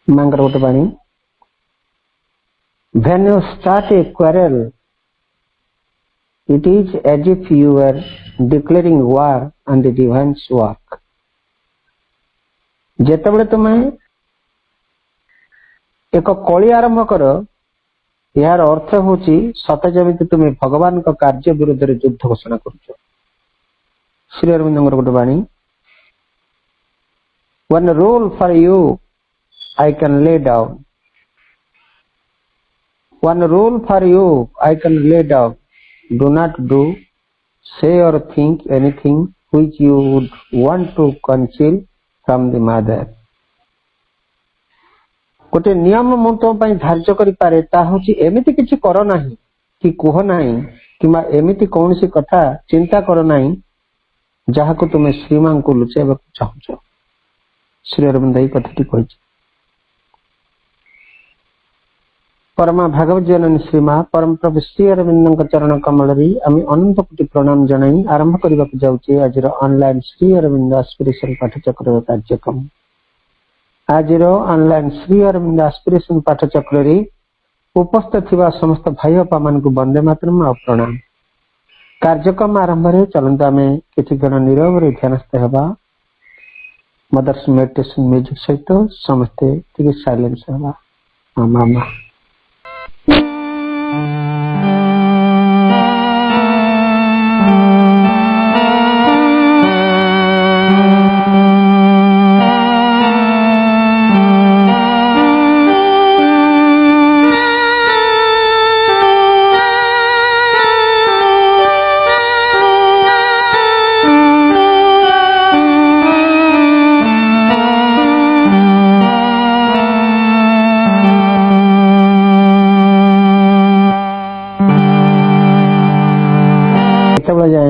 मांगर गोटे बाणी when you start a quarrel it is as if you were declaring war on the divine's work। जेतेबेले तुम एक कली आरंभ कर यार अर्थ होची सत जमी तुम भगवान का कार्य विरुद्ध रे युद्ध घोषणा करुछ। श्री अरविंद गोटे बाणी one rule for you I can lay down, one rule for you I can lay down, do not do, say or think anything which you would want to conceal from the mother। गोटे नियम मु तो पई धार्य करि पारे ता होची एमिति किछि करो नाही कि कुह नाही किमा एमिति कोनसी कथा चिंता करो नाही जहा को तुमे श्रीमान को लुचेबा चाहछो। श्री अरविंद ई कथाटी कहिछि। परमा भागवत जननी श्रीमा परम प्रभु श्री अरविंद चरण कमल री आम अनंत कोटि प्रणाम जनाई आरंभ करबा जाउछे आज ऑनलाइन श्री अरविंद एस्पिरेशन पाठचक्र कार्यक्रम। आज ऑनलाइन श्री अरविंद एस्पिरेशन पाठचक्र रे उपस्थित थिबा समस्त भाई बापा मान को वंदे मातरम और प्रणाम। कार्यक्रम आरंभ रे चलंत आमे किछि गण नीरव रे ध्यानस्थ हेबा। मदर्स मेडिटेशन म्यूजिक सहित समस्ते टिके साइलेंस हेबा। मामा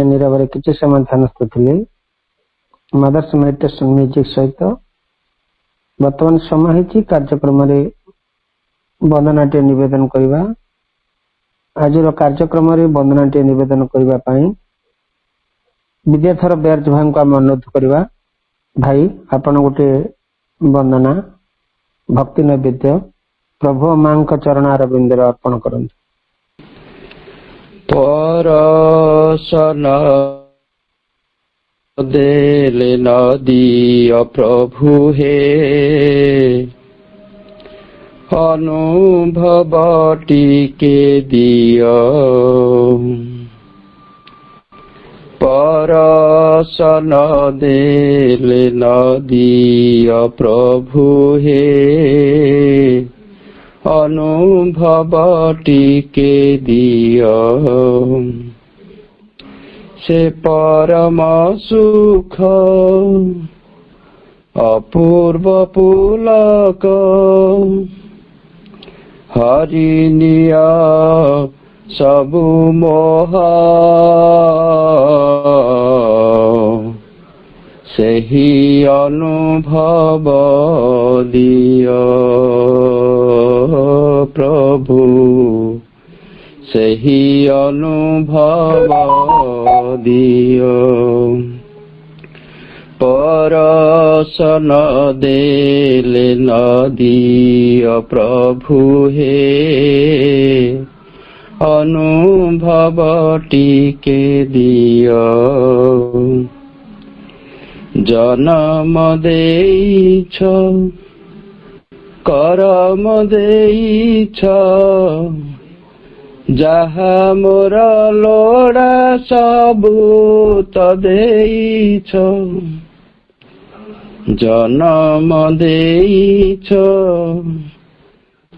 नीरव किसी समय ध्यानस्थ थे मदर्स मेडिटेशन म्यूजिक सहित बर्तमान समय कार्यक्रम वंदनाट्य निवेदन करवा। आज कार्यक्रम वंदनाट्य निवेदन करने विद्याधर ब्यार्ज भाई को आम अनुरोध करवा। भाई आपण गोटे वंदना भक्ति नैवेद्य प्रभु मां चरण अरविंद अर्पण करंतु। परसन देले नदीय प्रभु हे अनुभव टीके दियो। परसन देले नदीय प्रभु हे अनुभव टीके दियो। से परम सुख अपूर्व पुलक हरिनिय सबु मोह सेही अनुभव दियो प्रभु सेही अनुभव दियो। परसन देले नदीय प्रभु हे अनुभव टीके दियो। जन्म देइछ करम देइछ जहा मोर लोड़ा सबु त देइछ। जन्म देइछ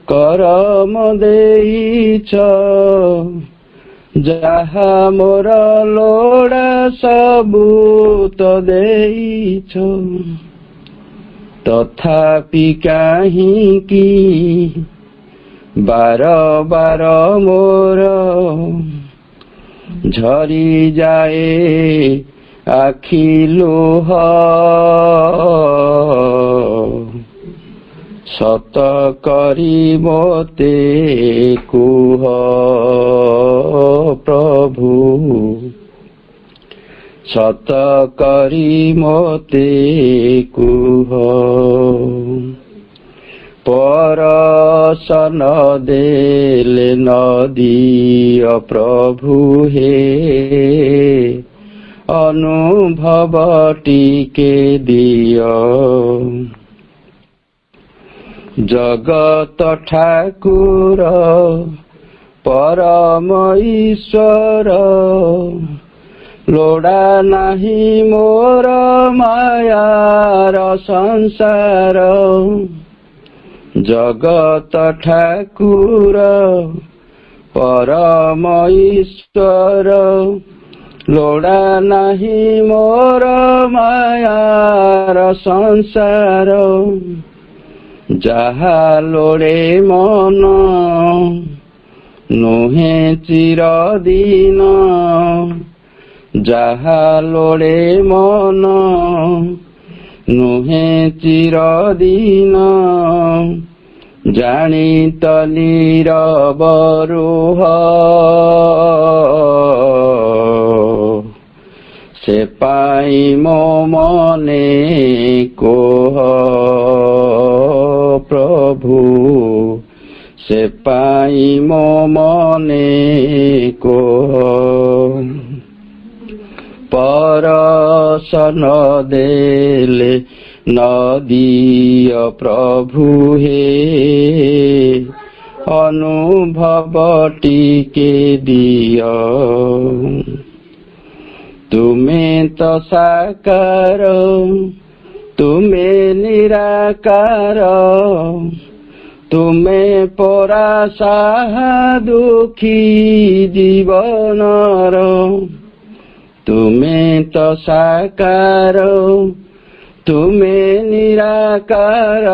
करम देइछ जहा मोर लोड़ा सबु त देइछ। तथापि काहीं की बार बार मोर झरी जाए आखि लुह। सत करी मोते कुह प्रभु ସତ କରି ମୋତେ କୁହ। ପରଶନ ଦେଲେ ନ ଦିଅ ପ୍ରଭୁ ହେ, ଅନୁଭବ ଟିକେ ଦିଅ। ଜଗତ ଠାକୁର ପରମ ଈଶ୍ୱର, ଲୋଡ଼ା ନାହିଁ ମୋର ମାୟାର ସଂସାର। ଜଗତ ଠାକୁର ପରମ ଈଶ୍ୱର, ଲୋଡ଼ା ନାହିଁ ମୋର ମାୟାର ସଂସାର। ଯାହା ଲୋଡ଼େ ମନ ନୁହେଁ ଚିରଦିନ, ଯାହା ଲୋଡ଼େ ମନ ନୁହେଁ ଚିରଦିନ। ଜାଣି ତ ନୀରବ ରୁହ, ସେ ପାଇଁ ମୋ ମନେ କୋହ। ପ୍ରଭୁ ସେ ପାଇଁ ମୋ ମନେ କୋହ। ପରଶନ ଦେଲେ ନ ଦିଅ ପ୍ରଭୁ ହେ, ଅନୁଭବ ଟିକେ ଦିଅ। ତୁମେ ତ ସାକାର, ତୁମେ ନିରାକାର, ତୁମେ ପରା ସାହା ଦୁଃଖୀ ଜୀବନର। ତୁମେ ତ ସାକାର, ତୁମେ ନିରାକାର,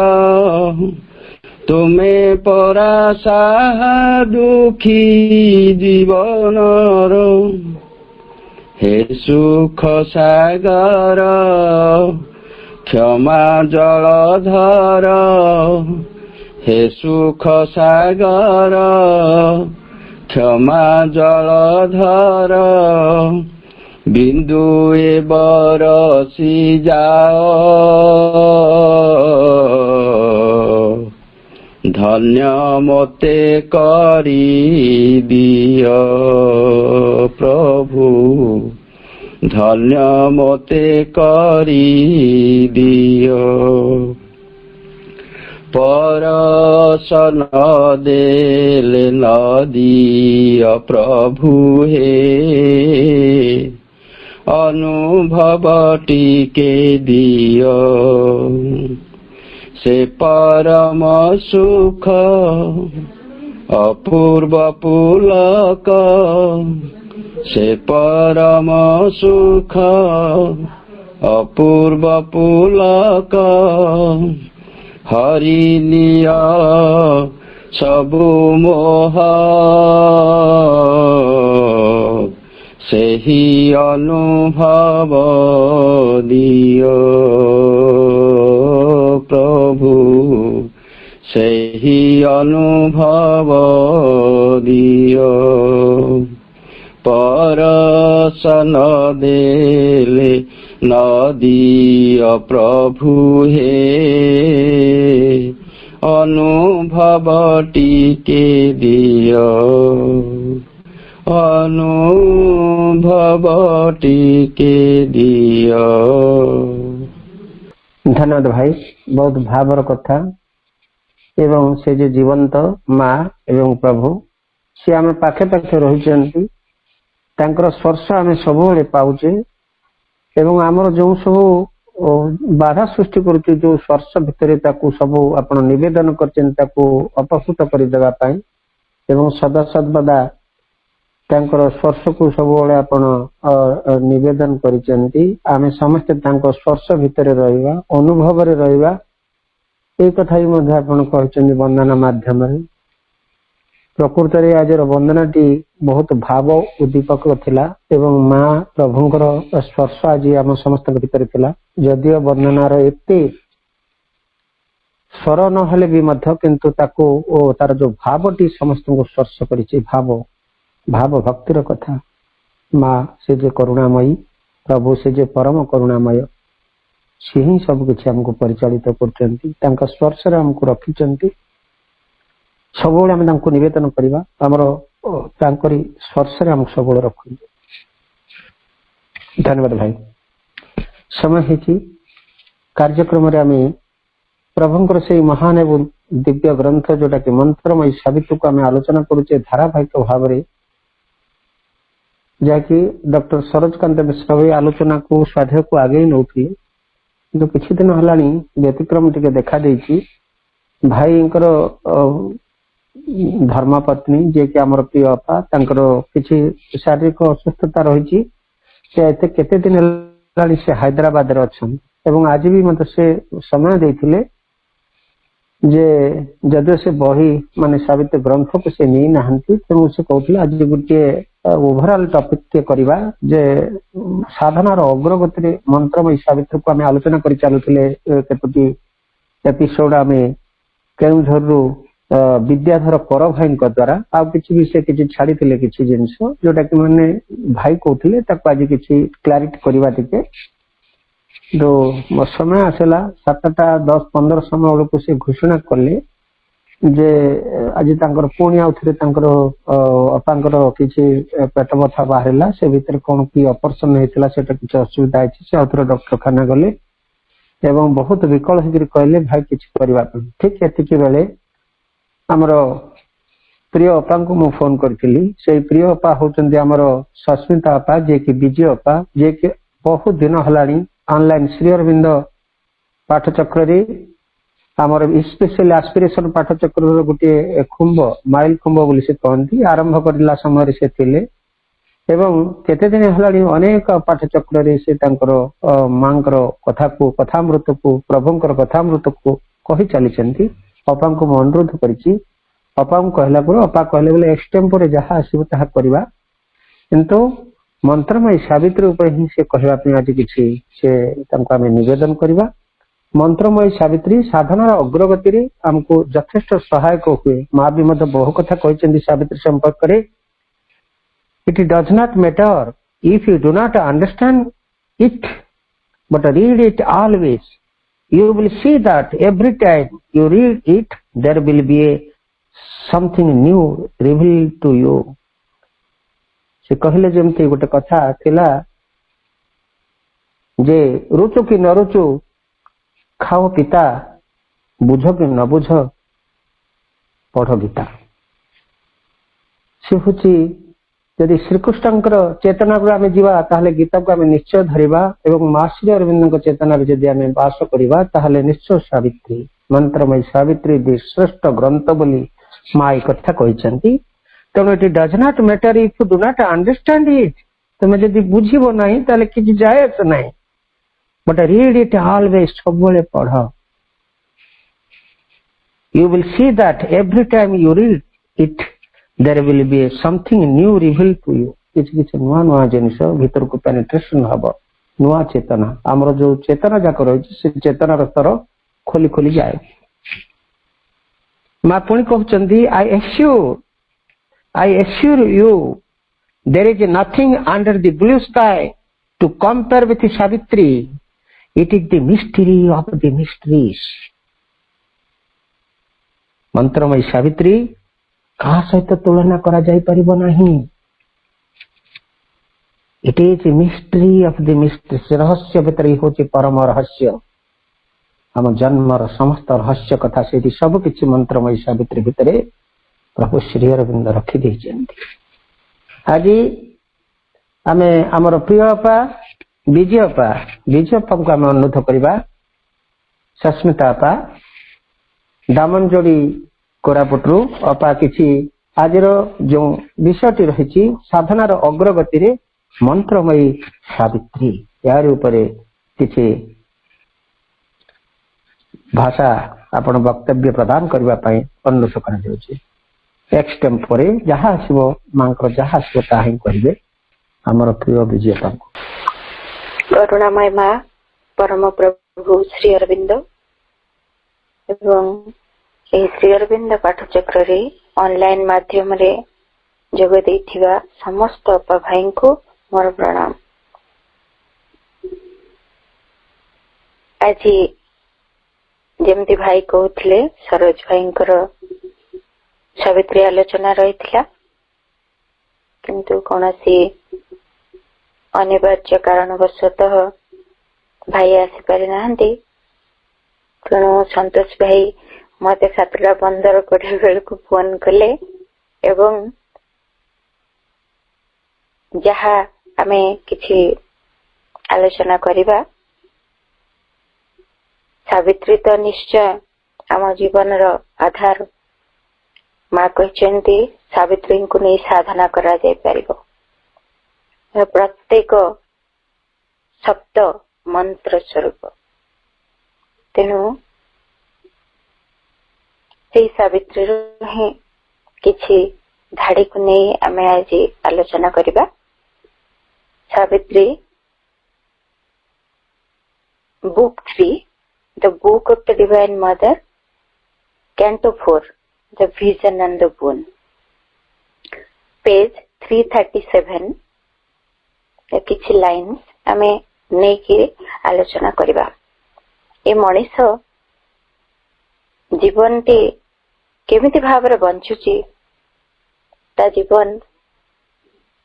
ତୁମେ ପରା ସାହା ଦୁଃଖୀ ଜୀବନର। ହେ ସୁଖ ସାଗର, କ୍ଷମା ଜଳଧର, ହେ ସୁଖ ସାଗର, କ୍ଷମା ଜଳଧର। ବିନ୍ଦୁଏ ବରସି ଯାଅ, ଧନ୍ୟ ମୋତେ କରି ଦିଅ। ପ୍ରଭୁ ଧନ୍ୟ ମୋତେ କରି ଦିଅ। ପରଶନ ଦେଲେ ନ ଦିଅ ପ୍ରଭୁ ହେ, ଅନୁଭବ ଟିକେ ଦିଅ। ସେ ପରମ ସୁଖ ଅପୂର୍ବ ପୁଲକ, ସେ ପରମ ସୁଖ ଅପୂର୍ବ ପୁଲକ। ହରି ନିଅ ସବୁ ମୋହ, ସେହି ଅନୁଭବ ଦିଅ। ପ୍ରଭୁ ସେହି ଅନୁଭବ ଦିଅ। ପରଶନ ଦେଲେ ନ ଦିଅ ପ୍ରଭୁ ହେ, ଅନୁଭବ ଟିକେ ଦିଅ। ଅନୁଭବ ଟିକେ ଦିଅ। ଧନ୍ୟବାଦ ଭାଇ, ବହୁତ ଭାବର କଥା। ଏବଂ ସେ ଯେ ଜୀବନ୍ତ ମା ଏବଂ ପ୍ରଭୁ, ସେ ଆମେ ପାଖେ ପାଖେ ରହିଛନ୍ତି, ତାଙ୍କର ସ୍ପର୍ଶ ଆମେ ସବୁବେଳେ ପାଉଛେ। ଏବଂ ଆମର ଯୋଉ ସବୁ ବାଧା ସୃଷ୍ଟି କରୁଛୁ, ଯୋଉ ସ୍ପର୍ଶ ଭିତରେ, ତାକୁ ସବୁ ଆପଣ ନିବେଦନ କରିଛନ୍ତି ତାକୁ ଅପହୃତ କରିଦେବା ପାଇଁ। ଏବଂ ସଦା ସର୍ବଦା ତାଙ୍କର ସ୍ପର୍ଶକୁ ସବୁବେଳେ ଆପଣ ନିବେଦନ କରିଛନ୍ତି। ଆମେ ସମସ୍ତେ ତାଙ୍କ ସ୍ପର୍ଶ ଭିତରେ ରହିବା, ଅନୁଭବରେ ରହିବା, এই କଥା ବି ମଧ୍ୟ ଆପଣ କହିଛନ୍ତି ବନ୍ଦନା ମାଧ୍ୟମରେ। ପ୍ରକୃତରେ ଆଜିର ବନ୍ଦନାଟି ବହୁତ ଭାବ ଉଦ୍ଦୀପକ ଥିଲା ଏବଂ ମା ପ୍ରଭୁଙ୍କର ସ୍ପର୍ଶ ଆଜି ଆମ ସମସ୍ତଙ୍କ ଭିତରେ ଥିଲା। ଯଦିଓ ବନ୍ଦନାର ଏତେ ସ୍ୱର ନହେଲେ ବି ମଧ୍ୟ କିନ୍ତୁ ତାକୁ ତାର ଯୋଉ ଭାବଟି ସମସ୍ତଙ୍କୁ ସ୍ପର୍ଶ କରିଛି, ଭାବ ଭକ୍ତିର କଥା। ମା ସେ ଯେ କରୁଣାମୟୀ प्रभु से जे परम करुणामय से ही सब किसी हमको परिचालित कर स्पर्श हमको रखिंट सब नवेदन करवा स्पर्श आम सब रख धन्यवाद भाई समय है कार्यक्रम प्रभुंर से महान एवं दिव्य ग्रंथ जोटा कि मंत्रमयी सावित्री को आम आलोचना करुचे धारावाहिक भाव में जहाँकि डॉक्टर सरोजकांत मिश्र आलोचना को स्वाध्याय को आगे नौते कि किसी दिन है व्यतिक्रम टे देखा भाई धर्मपत्नी जे कि आम प्रिय अपा किसी शारीरिक असुस्थता रही केते दिन से हैदराबाद अच्छा आज भी मत से समय देते जे जदि से बही माने सावित्री ग्रंथ को से नहीं नहांती तेणु से कहते आज गोटे ओभरऑल टॉपिक के करवा जे साधनार अग्रगति मंत्रमयी सावित्री को आम आलोचना कर चलुले केतोटी एपिसोड आम केउझर विद्याधर कर भाई द्वारा आउ कि भी से किसी छाड़ी किसी जिनस जोटा कि माने भाई कहते आज किसी क्लारिटी करवा टिके जो समय आसला 7टा 10-15 समय बेलू से घोषणा कले जे आज पुणी आउ थे अपांकर किसी पेट बथा बाहर से भितर कौन कि ऑपरेशन होता है किसी असुविधा है आउे डॉक्टरखाना गले एवं बहुत विकल होकर कहले भाई किसी करवा ठीक एतिक बेले आमर प्रिय अपा को मु फोन करी से प्रिय अपा होती आमर सस्मिता अपा जे कि विजय अपा जे कि बहुत दिन है ऑनलाइन श्री अरविंद पाठचक्र आमर स्पेशल एस्पिरेशन पाठचक्र गोटे खुंब माइल खुंब बोली से कहती आरंभ करला समय से थिले एवं केते दिन है अनेक पाठचक्र से माँ कथा को कथामृत को प्रभुंर कथामृत को कही चली अपा को मु अनुरोध करी अपा को कहला अपा कहले बोले एक्सटेम्पोरे जहाँ आसो ता करवा किंतु मंत्रमयी सावित्री उपर ही से कहवाई आज किसी से आम निवेदन करवा मंत्रमयी सावित्री साधनार अग्रगति आमको यथेष्ट सहायक हुए माँ भी मत बहु कथा कहते सावित्री संपर्क में it does not matter if you do not understand it but read it always you will see that every time you read it there will be something new revealed to you से कहले जमती गोटे कथा थिला जे रुचु कि न रुचु खाओ पिता बुझ कि न बुझ पढ़ गीता से हूँ यदि श्रीकृष्ण चेतना को आम जीवा ताहले गीता को आम निश्चय धरिबा एवं माँ श्री अरविंद चेतना जदि आम बास करिबा ताहले निश्चय सावित्री मंत्रमयी सावित्री दि श्रेष्ठ ग्रंथ बोली माँ एक कथा कहते तेणु it does not matter if you do not understand it तुम जदि बुझिबो नहीं ताहले किछि जाय आस नहीं बट रीड इट ऑलवेज सबले पढ़ you will see that every time you read it there will be something new revealed to you किसी नुआ नुआ जिनिस भीतर को पेनिट्रेशन हम नुआ चेतना आमर जो चेतना जाक रही से चेतनार स्तर खोली खोली जाए माँ पुणी कहते I assure you there is nothing under the blue sky to compare with Savitri it is the mystery of the mysteries मंत्रमयी सावित्री कहा सहित तुलना करा जाई परिबो नहीं it is mystery of the mystery रहस्य भितर होची परम रहस्य हम जन्मर समस्त रहस्य कथा से सब किसी मंत्रमयी सावित्री भितर प्रभु श्री अरविंद रखी देइछन्ति आज आमे हमर प्रिय अपा विजय अपा को आम अनुरोध करवा सस्मिता अपा दामनजोड़ी कोरापुटरू अपा किसी आज जो विषयटी रही साधनार अग्रगति रे मंत्रमयी सावित्री यार उपरे किसी भाषा आपण वक्तव्य प्रदान करने अनुरोध कर एक्सटेम्पोरे जहाँ आसो माँ जहाँ आसो ता ही कहे आमर प्रिय विजय करुणामय माँ परम प्रभु श्री अरविंद एवं श्री अरविंद पाठचक्र रे ऑनलाइन माध्यम रे जोग देथिबा समस्त अपा भाई को मोर प्रणाम। ଆଜି ଯେମିତି ଭାଇ କହୁଥିଲେ ସରୋଜ ଭାଇଙ୍କର ସାବିତ୍ରୀ ଆଲୋଚନା ରହିଥିଲା, କିନ୍ତୁ କୌଣସି ଅନିବାର୍ଯ୍ୟ କାରଣବଶତଃ ଭାଇ ଆସିପାରି ନାହାନ୍ତି। ତେଣୁ ସନ୍ତୋଷ ଭାଇ ମତେ 7:15 ବେଳକୁ ଫୋନ କଲେ ଏବଂ ଯାହା ଆମେ କିଛି ଆଲୋଚନା କରିବା, ସାବିତ୍ରୀ ତ ନିଶ୍ଚୟ ଆମ ଜୀବନର ଆଧାର। ମା କହିଛନ୍ତି ସାବିତ୍ରୀଙ୍କୁ ନେଇ ସାଧନା କରାଯାଇପାରିବ। ପ୍ରତ୍ୟେକ ଶବ୍ଦ ମନ୍ତ୍ର ସ୍ୱରୂପ। ତେଣୁ ସେଇ ସାବିତ୍ରୀରୁ ହିଁ କିଛି ଧାଡିକୁ ନେଇ ଆମେ ଆଜି ଆଲୋଚନା କରିବା। Savitri Book 3, The Book of the Divine Mother, Canto 4, The Vision and the Boon, page 337 କିଛି ଲାଇନ୍ସ ଆମେ ନେଇକି ଆଲୋଚନା କରିବା। ଏ ମଣିଷ ଜୀବନଟି କେମିତି ଭାବରେ ବଞ୍ଚୁଛି, ତା ଜୀବନ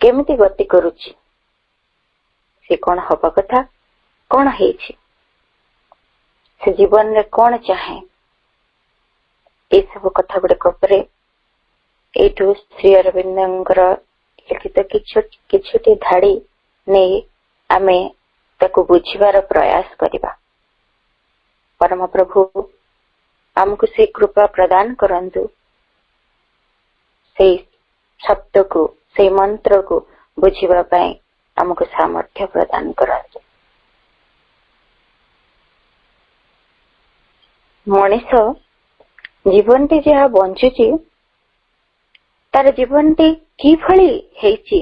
କେମିତି ଗତି କରୁଛି, ସେ କଣ ହବା କଥା, କଣ ହେଇଛି, ସେ ଜୀବନରେ କଣ ଚାହେଁ, এই ସବୁ କଥା ଗୁଡିକ ଉପରେ ଏଇଠୁ ଶ୍ରୀ ଅରବିନ୍ଦଙ୍କର ଲିଖିତ କିଛିଟି ଧାଡି ନେଇ ଆମେ ତାକୁ ବୁଝିବାର ପ୍ରୟାସ କରିବା। ପରମ ପ୍ରଭୁ ଆମକୁ ସେ କୃପା ପ୍ରଦାନ କରନ୍ତୁ, ସେଇ ଶବ୍ଦକୁ, ସେଇ ମନ୍ତ୍ରକୁ ବୁଝିବା ପାଇଁ ଆମକୁ ସାମର୍ଥ୍ୟ ପ୍ରଦାନ କରନ୍ତୁ। ମଣିଷ ଜୀବନଟି ଯାହା ବଞ୍ଚୁଛି, ତାର ଜୀବନଟି କିଭଳି ହେଇଛି,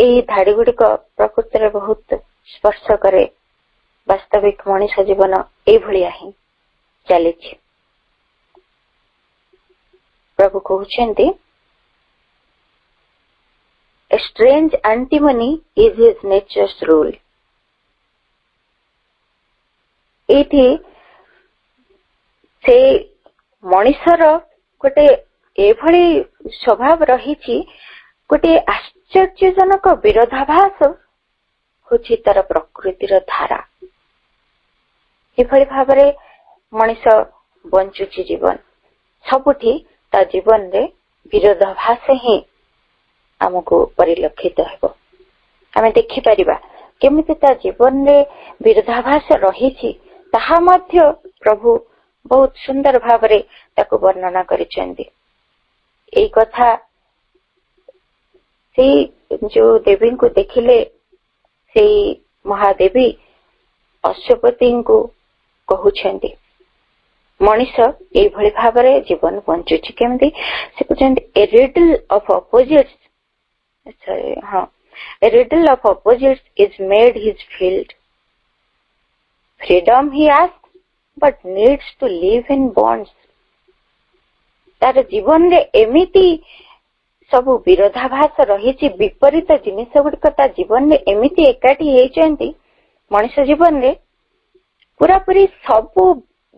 ଏଇ ଧାଡି ଗୁଡିକ ପ୍ରକୃତରେ ବହୁତ ସ୍ପର୍ଶ କରେ। ବାସ୍ତବିକ ମଣିଷ ଜୀବନ ଏଇଭଳିଆ ହିଁ ଚାଲିଛି। ପ୍ରଭୁ କହୁଛନ୍ତି, A strange antimony is his nature's rule. ଏଇଠି ସେ ମଣିଷର ଗୋଟେ ଏଭଳି ସ୍ୱଭାବ ରହିଛି, ଗୋଟେ ଆଶ୍ଚର୍ଯ୍ୟଜନକ ବିରୋଧାଭାସ ହଉଛି ତାର ପ୍ରକୃତିର ଧାରା। ଏଭଳି ଭାବରେ ମଣିଷ ବଞ୍ଚୁଛି ଜୀବନ। ସବୁଠି ତା ଜୀବନରେ ବିରୋଧାଭାସ ହିଁ ଆମକୁ ପରିଲକ୍ଷିତ ହେବ। ଆମେ ଦେଖିପାରିବା କେମିତି ତା ଜୀବନରେ ବିରୋଧାଭାସ ରହିଛି, ତାହା ମଧ୍ୟ ପ୍ରଭୁ ବହୁତ ସୁନ୍ଦର ଭାବରେ ତାକୁ ବର୍ଣ୍ଣନା କରିଛନ୍ତି। ଏଇ କଥା ସେଇ ଯୋଉ ଦେବୀଙ୍କୁ ଦେଖିଲେ, ସେଇ ମହାଦେବୀ ଅଶ୍ୱପତିଙ୍କୁ କହୁଛନ୍ତି ମଣିଷ ଏଇଭଳି ଭାବରେ ଜୀବନ ବଞ୍ଚୁଛି କେମିତି। ସେ କହୁଛନ୍ତି A riddle of opposites is made his field. Freedom he asks but needs to live in bonds. ତାର ଜୀବନରେ ଏମିତି ସବୁ ବିରୋଧାଭାସ ରହିଛି, ବିପରୀତ ଜିନିଷ ଗୁଡିକ ତା ଜୀବନରେ ଏମିତି ଏକାଠି ହେଇଛନ୍ତି। ମଣିଷ ଜୀବନରେ ପୁରାପୁରି ସବୁ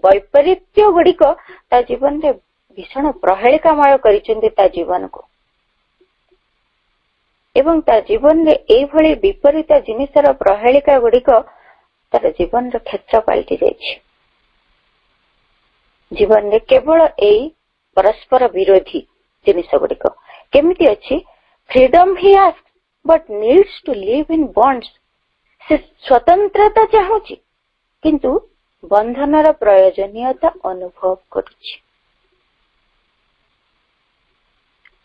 ବୈପରୀତ୍ୟ ଗୁଡିକ ତା ଜୀବନରେ ଭୀଷଣ ପ୍ରହେଳିକାମୟ କରିଛନ୍ତି ତା ଜୀବନକୁ, ଏବଂ ତା ଜୀବନରେ ଏଇଭଳି ବିପରୀତ ଜିନିଷର ପ୍ରହେଳିକା ଗୁଡିକ ତାର ଜୀବନର କ୍ଷେତ୍ର ପାଲଟି ଯାଇଛି। ଜୀବନରେ କେବଳ ଏଇ ପରସ୍ପର ବିରୋଧୀ ଜିନିଷ ଗୁଡିକ କେମିତି ଅଛି। Freedom he asks but needs to live in bonds. ସେ ସ୍ୱତନ୍ତ୍ରତା ଚାହୁଁଛି କିନ୍ତୁ ବନ୍ଧନର ପ୍ରୟୋଜନୀୟତା ଅନୁଭବ କରୁଛି।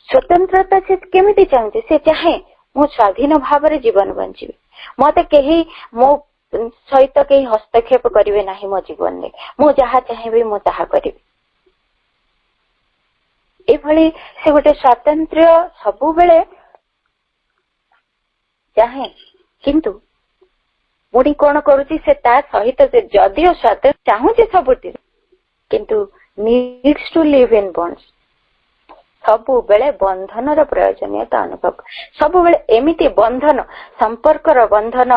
ସ୍ୱତନ୍ତ୍ରତା ସେ କେମିତି ଚାହୁଁଛି? ସେ ଚାହେଁ ମୁଁ ସ୍ୱାଧୀନ ଭାବରେ ଜୀବନ ବଞ୍ଚିବି, ମତେ କେହି ମୋ ସହିତ କେହି ହସ୍ତକ୍ଷେପ କରିବେ ନାହିଁ ମୋ ଜୀବନରେ, ମୁଁ ଯାହା ଚାହିଁବି ମୁଁ ତାହା କରିବି। ଏଭଳି ସେ ଗୋଟେ ସ୍ୱାତନ୍ତ୍ର୍ୟ ସବୁବେଳେ ଚାହେଁ, କିନ୍ତୁ ପୁଣି କଣ କରୁଛି, ସେ ତା ସହିତ ଯଦିଓ ସ୍ୱାତନ୍ତ୍ର୍ୟ ଚାହୁଁଛି ସବୁଠି, କିନ୍ତୁ needs to live in bonds, ସବୁବେଳେ ବନ୍ଧନର ପ୍ରୟୋଜନୀୟତା ଅନୁଭବ, ସବୁବେଳେ ଏମିତି ବନ୍ଧନ, ସମ୍ପର୍କର ବନ୍ଧନ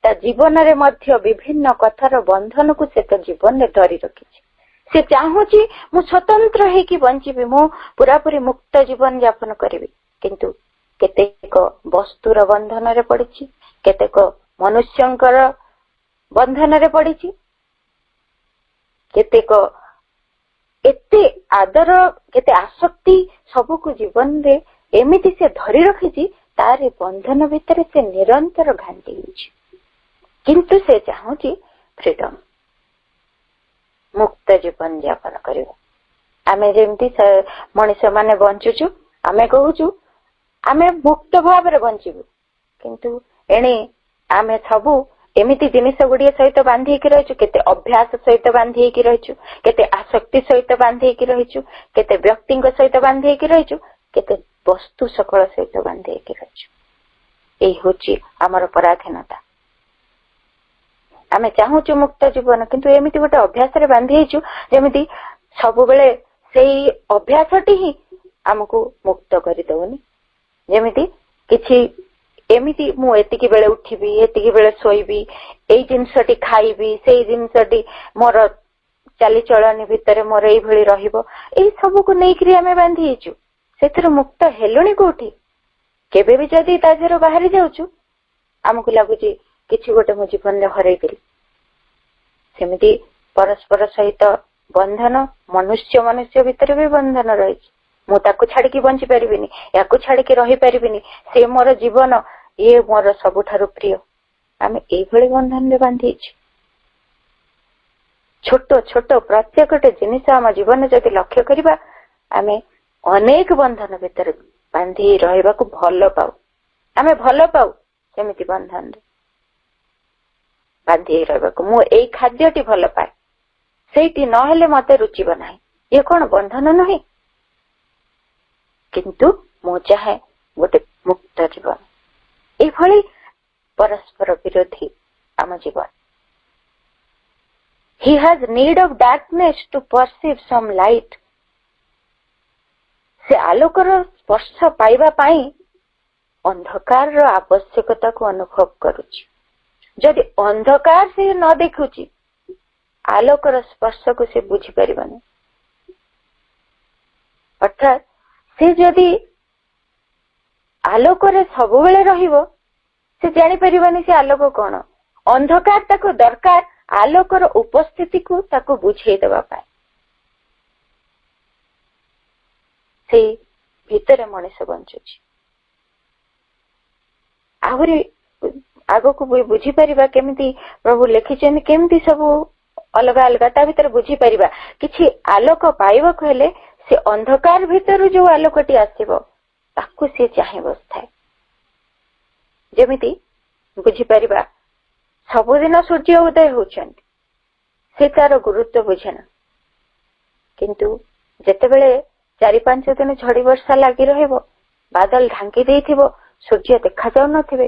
ତା ତା ଜୀବନରେ ମଧ୍ୟ ବିଭିନ୍ନ କଥାର ବନ୍ଧନକୁ ସେ ତା ଜୀବନରେ ଧରି ରଖିଛି। ସେ ଚାହୁଁଛି ମୁଁ ସ୍ୱତନ୍ତ୍ର ହେଇକି ବଞ୍ଚିବି, ମୁଁ ପୁରାପୁରି ମୁକ୍ତ ଜୀବନ ଯାପନ କରିବି, କିନ୍ତୁ କେତେକ ବସ୍ତୁର ବନ୍ଧନରେ ପଡିଛି, କେତେକ ମନୁଷ୍ୟଙ୍କର ବନ୍ଧନରେ ପଡିଛି, କେତେକ ଏତେ ଆଦର, କେତେ ଆସକ୍ତି ସବୁକୁ ଜୀବନରେ ଏମିତି ସେ ଧରି ରଖିଛି, ତାରି ବନ୍ଧନ ଭିତରେ ସେ ନିରନ୍ତର ଘାଣ୍ଟି ହେଉଛି। କିନ୍ତୁ ସେ ଚାହୁଁଛି ଫ୍ରିଡମ, ମୁକ୍ତ ଜୀବନ ଯାପନ କରିବ। ଆମେ ଯେମିତି ମଣିଷ ମାନେ ବଞ୍ଚୁଛୁ, ଆମେ କହୁଛୁ ଆମେ ମୁକ୍ତ ଭାବରେ ବଞ୍ଚିବୁ, କିନ୍ତୁ ଏଣେ ଆମେ ସବୁ ଏମିତି ଜିନିଷ ଗୁଡିଏ ସହିତ ବାନ୍ଧି ହେଇକି ରହିଛୁ, କେତେ ଅଭ୍ୟାସ ସହିତ ବାନ୍ଧି ହେଇକି ରହିଛୁ, କେତେ ଆସକ୍ତି ସହିତ ବାନ୍ଧି ହେଇକି ରହିଛୁ, କେତେ ବ୍ୟକ୍ତିଙ୍କ ସହିତ ବାନ୍ଧି ହେଇକି ରହିଛୁ, କେତେ ବସ୍ତୁ ସକଳ ସହିତ ବାନ୍ଧି ହେଇକି ରହିଛୁ। ଏଇ ହଉଛି ଆମର ପରାଧୀନତା। ଆମେ ଚାହୁଁଛୁ ମୁକ୍ତ ଜୀବନ, କିନ୍ତୁ ଏମିତି ଗୋଟେ ଅଭ୍ୟାସରେ ବାନ୍ଧି ହେଇଛୁ ଯେମିତି ସବୁବେଳେ ସେଇ ଅଭ୍ୟାସଟି ହିଁ ଆମକୁ ମୁକ୍ତ କରିଦଉନି। ଯେମିତି କିଛି ଏମିତି ମୁଁ ଏତିକି ବେଳେ ଉଠିବି, ଏତିକି ବେଳେ ଶୋଇବି, ଏଇ ଜିନିଷଟି ଖାଇବି, ସେଇ ଜିନିଷଟି ମୋର ଚାଲିଚଳନି ଭିତରେ ମୋର ଏଇଭଳି ରହିବ, ଏଇ ସବୁକୁ ନେଇକରି ଆମେ ବାନ୍ଧି ହେଇଛୁ। ସେଥିରୁ ମୁକ୍ତ ହେଲୁଣି କୋଉଠି? କେବେ ବି ଯଦି ତା ଦେହରୁ ବାହାରି ଯାଉଛୁ ଆମକୁ ଲାଗୁଛି କିଛି ଗୋଟେ ମୋ ଜୀବନରେ ହରେଇଦେଲି। ସେମିତି ପରସ୍ପର ସହିତ ବନ୍ଧନ, ମନୁଷ୍ୟ ଭିତରେ ବି ବନ୍ଧନ ରହିଛି। ମୁଁ ତାକୁ ଛାଡିକି ବଞ୍ଚି ପାରିବିନି, ୟାକୁ ଛାଡିକି ରହିପାରିବିନି, ସେ ମୋର ଜୀବନ, ଇଏ ମୋର ସବୁଠାରୁ ପ୍ରିୟ। ଆମେ ଏଇଭଳି ବନ୍ଧନରେ ବାନ୍ଧିଛୁ। ଛୋଟ ଛୋଟ ପ୍ରତ୍ୟେକଟି ଜିନିଷ ଆମ ଜୀବନରେ ଯଦି ଲକ୍ଷ୍ୟ କରିବା, ଆମେ ଅନେକ ବନ୍ଧନ ଭିତରେ ବାନ୍ଧି ରହିବାକୁ ଭଲ ପାଉ। ଆମେ ଭଲ ପାଉ ସେମିତି ବନ୍ଧନରେ ବାନ୍ଧି ରହିବାକୁ। ମୁଁ ଏଇ ଖାଦ୍ୟଟି ଭଲ ପାଏ, ସେଇଠି ନହେଲେ ମତେ ରୁଚିବ ନାହିଁ। ଇଏ କଣ ବନ୍ଧନ ନୁହେଁ? କିନ୍ତୁ ମୁଁ ଚାହେଁ ଗୋଟେ ମୁକ୍ତ ଜୀବନ। ଏଇଭଳି ପରସ୍ପର ବିରୋଧୀ ଆମ ଜୀବନ। He has need of darkness to perceive some light. ସେ ଆଲୋକର ସ୍ପର୍ଶ ପାଇବା ପାଇଁ ଅନ୍ଧକାରର ଆବଶ୍ୟକତାକୁ ଅନୁଭବ କରୁଛି। ଯଦି ଅନ୍ଧକାର ସେ ନ ଦେଖୁଛି, ଆଲୋକର ସ୍ପର୍ଶକୁ ସେ ବୁଝିପାରିବନି। ଅର୍ଥାତ୍ ସେ ଯଦି ଆଲୋକରେ ସବୁବେଳେ ରହିବ, ସେ ଜାଣିପାରିବନି ସେ ଆଲୋକ କଣ। ଅନ୍ଧକାର ତାକୁ ଦରକାର ଆଲୋକର ଉପସ୍ଥିତିକୁ ତାକୁ ବୁଝେଇ ଦେବା ପାଇଁ। ସେଇ ଭିତରେ ମଣିଷ ବଞ୍ଚୁଛି। ଆହୁରି ଆଗକୁ ବୁଝିପାରିବା କେମିତି ପ୍ରଭୁ ଲେଖିଛନ୍ତି, କେମିତି ସବୁ ଅଲଗା ଅଲଗା, ତା ଭିତରେ ବୁଝିପାରିବା। କିଛି ଆଲୋକ ପାଇବାକୁ ହେଲେ ସେ ଅନ୍ଧକାର ଭିତରୁ ଯୋଉ ଆଲୋକଟି ଆସିବ ତାକୁ ସେ ଚାହିଁ ବସିଥାଏ। ଯେମିତି ବୁଝିପାରିବା, ସବୁଦିନ ସୂର୍ଯ୍ୟ ଉଦୟ ହଉଛନ୍ତି, ସେ ତାର ଗୁରୁତ୍ୱ ବୁଝେ ନା। କିନ୍ତୁ ଯେତେବେଳେ 4-5 ଦିନ ଝଡି ବର୍ଷା ଲାଗି ରହିବ, ବାଦଲ ଢାଙ୍କି ଦେଇଥିବ, ସୂର୍ଯ୍ୟ ଦେଖାଯାଉନଥିବେ,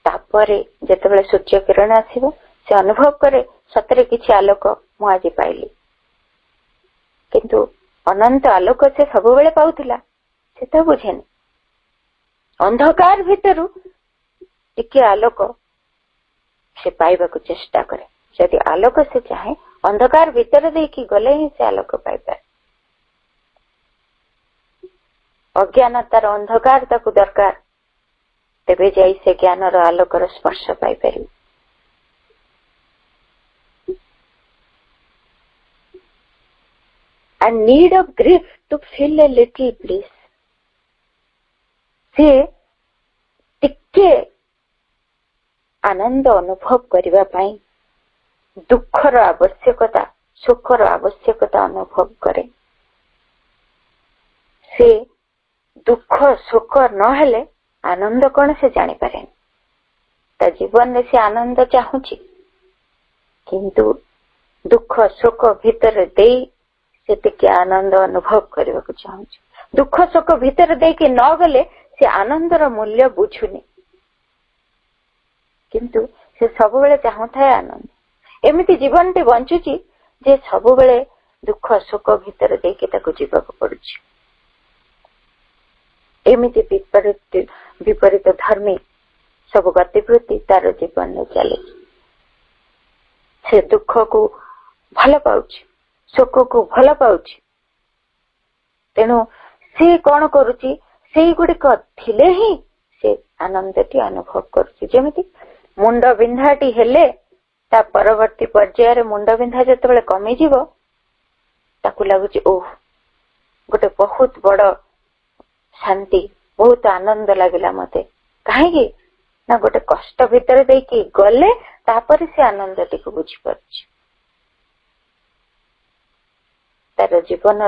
ତାପରେ ଯେତେବେଳେ ସୂର୍ଯ୍ୟ କିରଣ ଆସିବ, ସେ ଅନୁଭବ କରେ ସତରେ କିଛି ଆଲୋକ ମୁଁ ଆଜି ପାଇଲି। କିନ୍ତୁ ଅନନ୍ତ ଆଲୋକ ସେ ସବୁବେଳେ ପାଉଥିଲା, ସେ ତ ବୁଝେନି। ଅନ୍ଧକାର ଭିତରୁ ଟିକେ ଆଲୋକ ସେ ପାଇବାକୁ ଚେଷ୍ଟା କରେ। ଯଦି ଆଲୋକ ସେ ଚାହେଁ, ଅନ୍ଧକାର ଭିତରେ ଦେଇକି ଗଲେ ହିଁ ସେ ଆଲୋକ ପାଇପାରେ। ଅଜ୍ଞାନତାର ଅନ୍ଧକାର ତାକୁ ଦରକାର, ତେବେ ଯାଇ ସେ ଜ୍ଞାନର ଆଲୋକର ସ୍ପର୍ଶ ପାଇପାରିବ। And need of grief to feel a little bliss. ସେ ଟିକେ ଆନନ୍ଦ ଅନୁଭବ କରିବା ପାଇଁ ଦୁଃଖର ଆବଶ୍ୟକତା, ସୁଖର ଆବଶ୍ୟକତା ଅନୁଭବ କରେ। ସେ ଦୁଃଖ ସୁଖ ନହେଲେ ଆନନ୍ଦ କଣ ସେ ଜାଣିପାରେନି। ତା ଜୀବନରେ ସେ ଆନନ୍ଦ ଚାହୁଁଛି, କିନ୍ତୁ ଦୁଃଖ ସୁଖ ଭିତରେ ଦେଇ ସେ ଟିକେ ଆନନ୍ଦ ଅନୁଭବ କରିବାକୁ ଚାହୁଁଛି। ଦୁଃଖ ସୁଖ ଭିତରେ ଦେଇକି ନ ଗଲେ ସେ ଆନନ୍ଦର ମୂଲ୍ୟ ବୁଝୁନି, କିନ୍ତୁ ସେ ସବୁବେଳେ ଚାହୁଁଥାଏ ଆନନ୍ଦ। ଏମିତି ଜୀବନଟି ବଞ୍ଚୁଛି ଯେ ସବୁବେଳେ ଦୁଃଖ ସୁଖ ଭିତରେ ଦେଇକି ତାକୁ ଯିବାକୁ ପଡୁଛି। ଏମିତି ବିପରୀତ ଧର୍ମୀ सब गतिविधि तार जीवन में चले से दुख को भल पाउछ शोक को भल पाउछ तेणु से कौन करुची से गुड़िक थिले ही से आनंदटी अनुभव करुची जेमिति मुंड बिंधाटी हेले ता परवर्ती पर्यायर मुंड बिंधा जतबेले कमी जीवो ताकू लगुची ओह गोटे बहुत बड़ शांति बहुत आनंद लगिला मते कहीं ना गोटे कष्ट भितर देकी गले तापर से आनंदटी को बुझी पारुची तार जीवन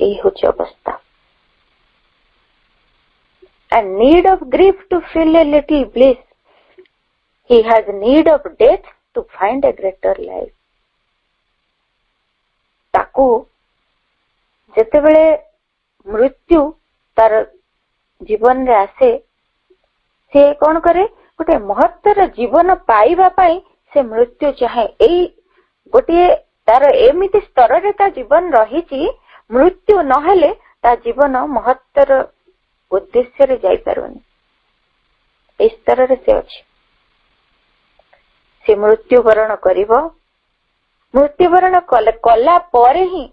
यही होची अवस्था and need of grief to feel a little bliss. He has need of death to find a greater life. ताकू जेतेबेले मृत्यु तार जीवन रे आसे से कौन करे गोटे महत्तर जीवन पाइबा पाई से मृत्यु चाहे एई गोटे तार एमिति स्तर रे ता जीवन रही मृत्यु नहेले ता जीवन महत्तर उद्देश्य रे जाई पारुनी इस स्तर रे से अछि से मृत्यु वरण करिवो मृत्यु वरण कला परे ही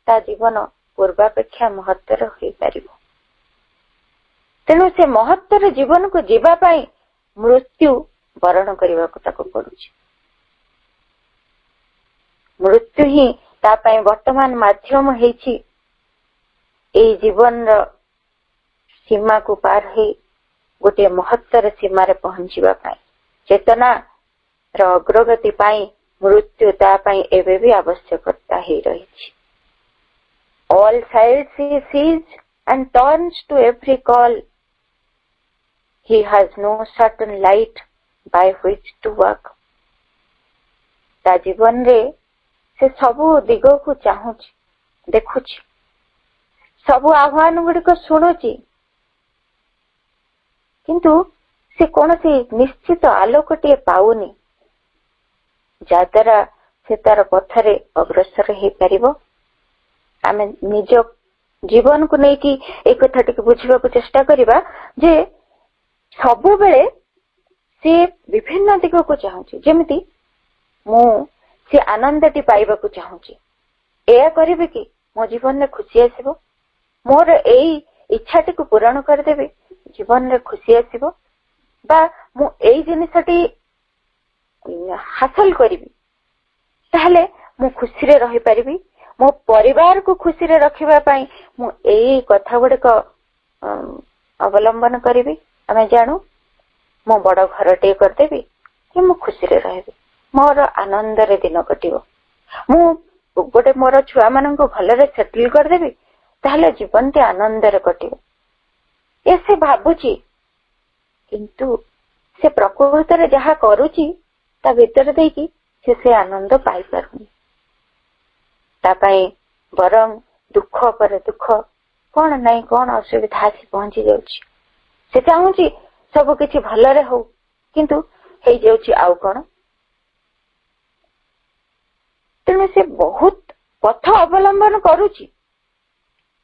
ता जीवन पूर्वापेक्षा महत्तर होई पारिबो तेणु से महत्तर जीवन को जीवा पाई मृत्यु वरण करने को ताको पड़ुछि मृत्यु ही ता पाई वर्तमान माध्यम हेछि एई जीवन रो सीमा को पार हे गोटे महत्तर सीमा रे पहुंचीबा पाई चेतना रो अग्रगति पाई मृत्यु ता पाई एबे भी आवश्यकता हे रहिछि all sides he sees and turns to every call he has no certain light by which to work ता जीवन रे से सबु दिग को चाहूची देखुची सबु आह्वान गुड़िक शुणुची किंतु से कौन सी निश्चित आलोकटे पाउनी जाद्वारा से तार पथरे अग्रसर हो पारिबो आम निज जीवन को लेकिन एक कथा टिके बुझिबा को चेष्टा करिबा जे सबु बेले से विभिन्न दिग को चाहूची जेमिति मु से आनंदटी पाइबा को चाहूची एया करिबे कि मो जीवन में खुशी आसीबो मोर एई इच्छाटी को पूरण कर देबे जीवन में खुशी आसीबो बा मु एई जिनिसटी हासिल करिबी ताहले मु खुशी रे रहि परिबी मो परिवार को खुशी रे रखिबा पाई मु एई कथा गुडक अवलंबन करिबी आमे जानू मो बड़ घरटे कर देबी कि मु खुशी रे रहबी मोर आनंद रे दिन कटिबो मु गोटे मोर छुआ मानन को भलरे सेटल कर देबी ताहले जीवन ते आनंद रे कटिबो ऐसे भाबुची किंतु से प्रकृत रे जहा करूची ता भीतर देकी से आनंद पाई पारुनी ता पाई बरम दुख पर दुख कौन नहीं कौन असुविधा आसी पहुंची जाउची से चाहूची सब किछि भलरे हो किंतु हे जाउची आउ कौन तेणु से बहुत पथ अवलंबन करूची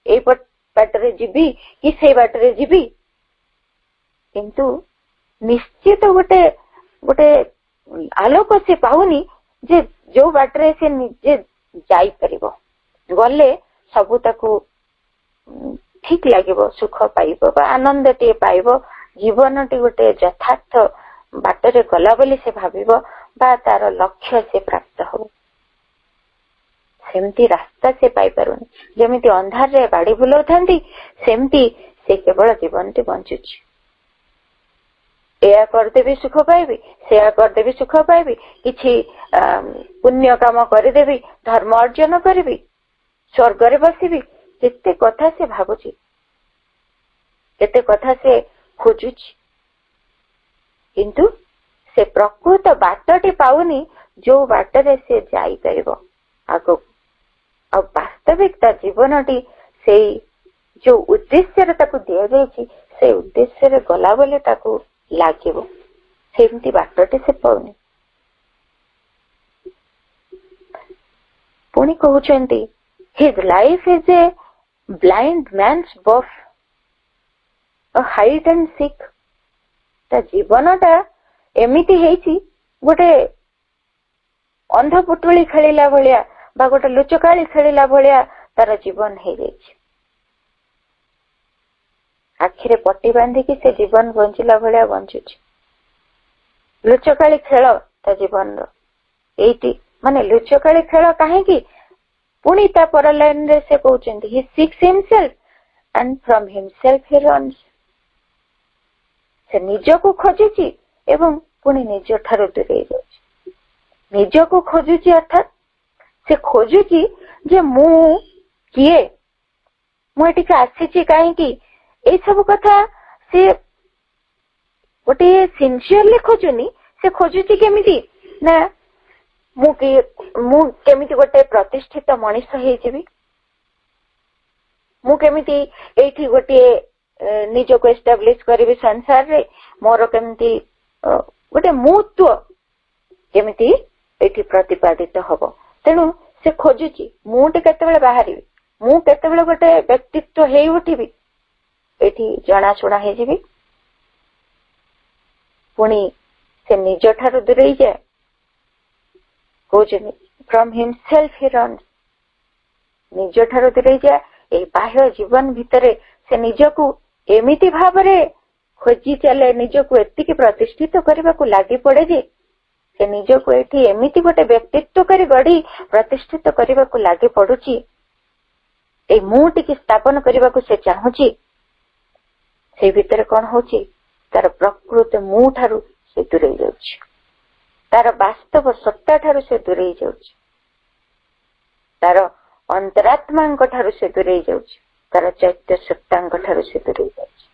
ए बाटरे जीवी कि से बाटरे जीवी किंतु निश्चित गोटे गोटे आलोक से पाउनी जे जो बाटरे से निजे जाई परिबो गले सबु ताकू ठीक लागिबो सुख पाइबो बा आनंद टे पाइबो जीवन टी गोटे यथार्थ बाटरे गला बोली से भाबिबो बा तार लक्ष्य से प्राप्त हो सेमती रास्ता से पाई पारुनी जेमिति अंधार रे बाड़ी बुलाउथांती सेमती से केवल जीवन टी बंचुची एया करते भी सुख पाइबी सेया करते भी सुख पाइबी किछि पुण्य काम कर देबी धर्म अर्जन करबी स्वर्ग रे बसिबी केते कथा से भाबुची केते कथा से खोजुची किंतु से प्रकृत बाटटी पाउनी जो बाटरे से जाई परिबो आगो अब वास्तविकता जीवनटी से जो उद्देश्य रे ताकू दिया जायछि से उद्देश्य रे गला बोले ताकू लागिबो सेमती बाटटी से पाउनी पुणी कहउचंती his life is a blind man's buff a hide and seek ତା ଜୀବନଟା ଏମିତି ହେଇଛି ଗୋଟେ ଅନ୍ଧ ପୁଟୁଳି ଖେଳିଲା ଭଳିଆ ବା ଗୋଟେ ଲୁଚକାଳି ଖେଳିଲା ଭଳିଆ ତାର ଜୀବନ ହେଇଯାଇଛି। ଆଖିରେ ପଟି ବାନ୍ଧିକି ସେ ଜୀବନ ବଞ୍ଚିଲା ଭଳିଆ ବଞ୍ଚୁଛି। ଲୁଚକାଳି ଖେଳ ତା ଜୀବନର ଏଇଠି, ମାନେ ଲୁଚକାଳି ଖେଳ କାହିଁକି? ପୁଣି ତା ପର ଲାଇନରେ ସେ କହୁଛନ୍ତି he seeks himself and from himself he runs। ସେ ନିଜକୁ ଖୋଜୁଛି ଏବଂ ପୁଣି ନିଜ ଠାରୁ ଦୂରେଇ ଯାଉଛି। ନିଜକୁ ଖୋଜୁଛି ଅର୍ଥାତ୍ ସେ ଖୋଜୁଛି ଯେ ମୁଁ କିଏ, ମୁଁ ଏଠିକି ଆସିଛି କାହିଁକି, ଏଇ ସବୁ କଥା ସେ ଗୋଟିଏ ସିନସିୟରଲି ଖୋଜୁନି। ସେ ଖୋଜୁଛି କେମିତି ନା ମୁଁ କେମିତି ଗୋଟେ ପ୍ରତିଷ୍ଠିତ ମଣିଷ ହେଇଯିବି, ମୁଁ କେମିତି ଏଇଠି ଗୋଟିଏ ନିଜକୁ ଏଷ୍ଟାବ୍ଲିଶ କରିବି ସଂସାରରେ, ମୋର କେମିତି ଗୋଟେ ମୁତ୍ୱ କେମିତି ଏଇଠି ପ୍ରତିପାଦିତ ହବ। ତେଣୁ ସେ ଖୋଜୁଛି ମୁଁଟି କେତେବେଳେ ବାହାରିବି, ମୁଁ କେତେବେଳେ ଗୋଟେ ବ୍ୟକ୍ତିତ୍ୱ ହେଇ ଉଠିବି, ଏଇଠି ଜଣାଶୁଣା ହେଇଯିବି। ପୁଣି ସେ ନିଜ ଠାରୁ ଦୂରେଇ ଯାଏ। କହୁଛନ୍ତି from himself he runs। ନିଜ ଠାରୁ ଦୂରେଇ ଯାଏ। ଏଇ ବାହ୍ୟ ଜୀବନ ଭିତରେ ସେ ନିଜକୁ ଏମିତି ଭାବରେ ଖୋଜି ଚାଲେ, ନିଜକୁ ଏତିକି ପ୍ରତିଷ୍ଠିତ କରିବାକୁ ଲାଗି ପଡେ ଯେ ସେ ନିଜକୁ ଏଠି ଏମିତି ଗୋଟେ ବ୍ୟକ୍ତିତ୍ୱ କରି ଗଢି ପ୍ରତିଷ୍ଠିତ କରିବାକୁ ଲାଗି ପଡୁଛି। ଏଇ ମୁଁ ଟିକେ ସ୍ଥାପନ କରିବାକୁ ସେ ଚାହୁଁଛି। ସେଇ ଭିତରେ କଣ ହଉଛି, ତାର ପ୍ରକୃତ ମୁଁ ଠାରୁ ସେ ଦୂରେଇ ଯାଉଛି, ତାର ବାସ୍ତବ ସତ୍ତା ଠାରୁ ସେ ଦୂରେଇ ଯାଉଛି, ତାର ଅନ୍ତରାତ୍ମାଙ୍କ ଠାରୁ ସେ ଦୂରେଇ ଯାଉଛି, ତାର ଚୈତ୍ୟ ସତ୍ତାଙ୍କ ଠାରୁ ସେ ଦୂରେଇ ଯାଉଛି।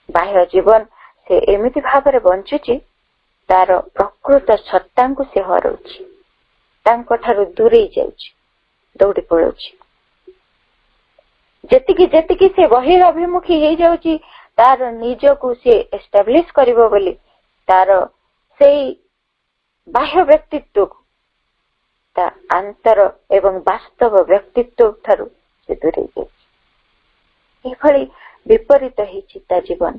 ବାହ୍ୟ ଜୀବନ ସେ ଏମିତି ଭାବରେ ବଞ୍ଚୁଛି, ତାର ପ୍ରକୃତ ସତ୍ତାଙ୍କୁ ସେ ହରଉଛି, ତାଙ୍କ ଠାରୁ ଦୂରେଇ ଯାଉଛି, ଦୌଡ଼ି ପଳାଉଛି। ଯେତିକି ଯେତିକି ସେ ବହିର୍ଅଭିମୁଖୀ ହେଇଯାଉଛି, ତାର ନିଜକୁ ସେ ଏଷ୍ଟାବ୍ଲିଶ କରିବ ବୋଲି ତାର ସେଇ ବାହ୍ୟ ବ୍ୟକ୍ତିତ୍ୱକୁ ତା ଆନ୍ତର ଏବଂ ବାସ୍ତବ ବ୍ୟକ୍ତିତ୍ୱ ଠାରୁ ସେ ଦୂରେଇ ଯାଉଛି। ଏଭଳି ବିପରୀତ ହେଇଛି ତା ଜୀବନ।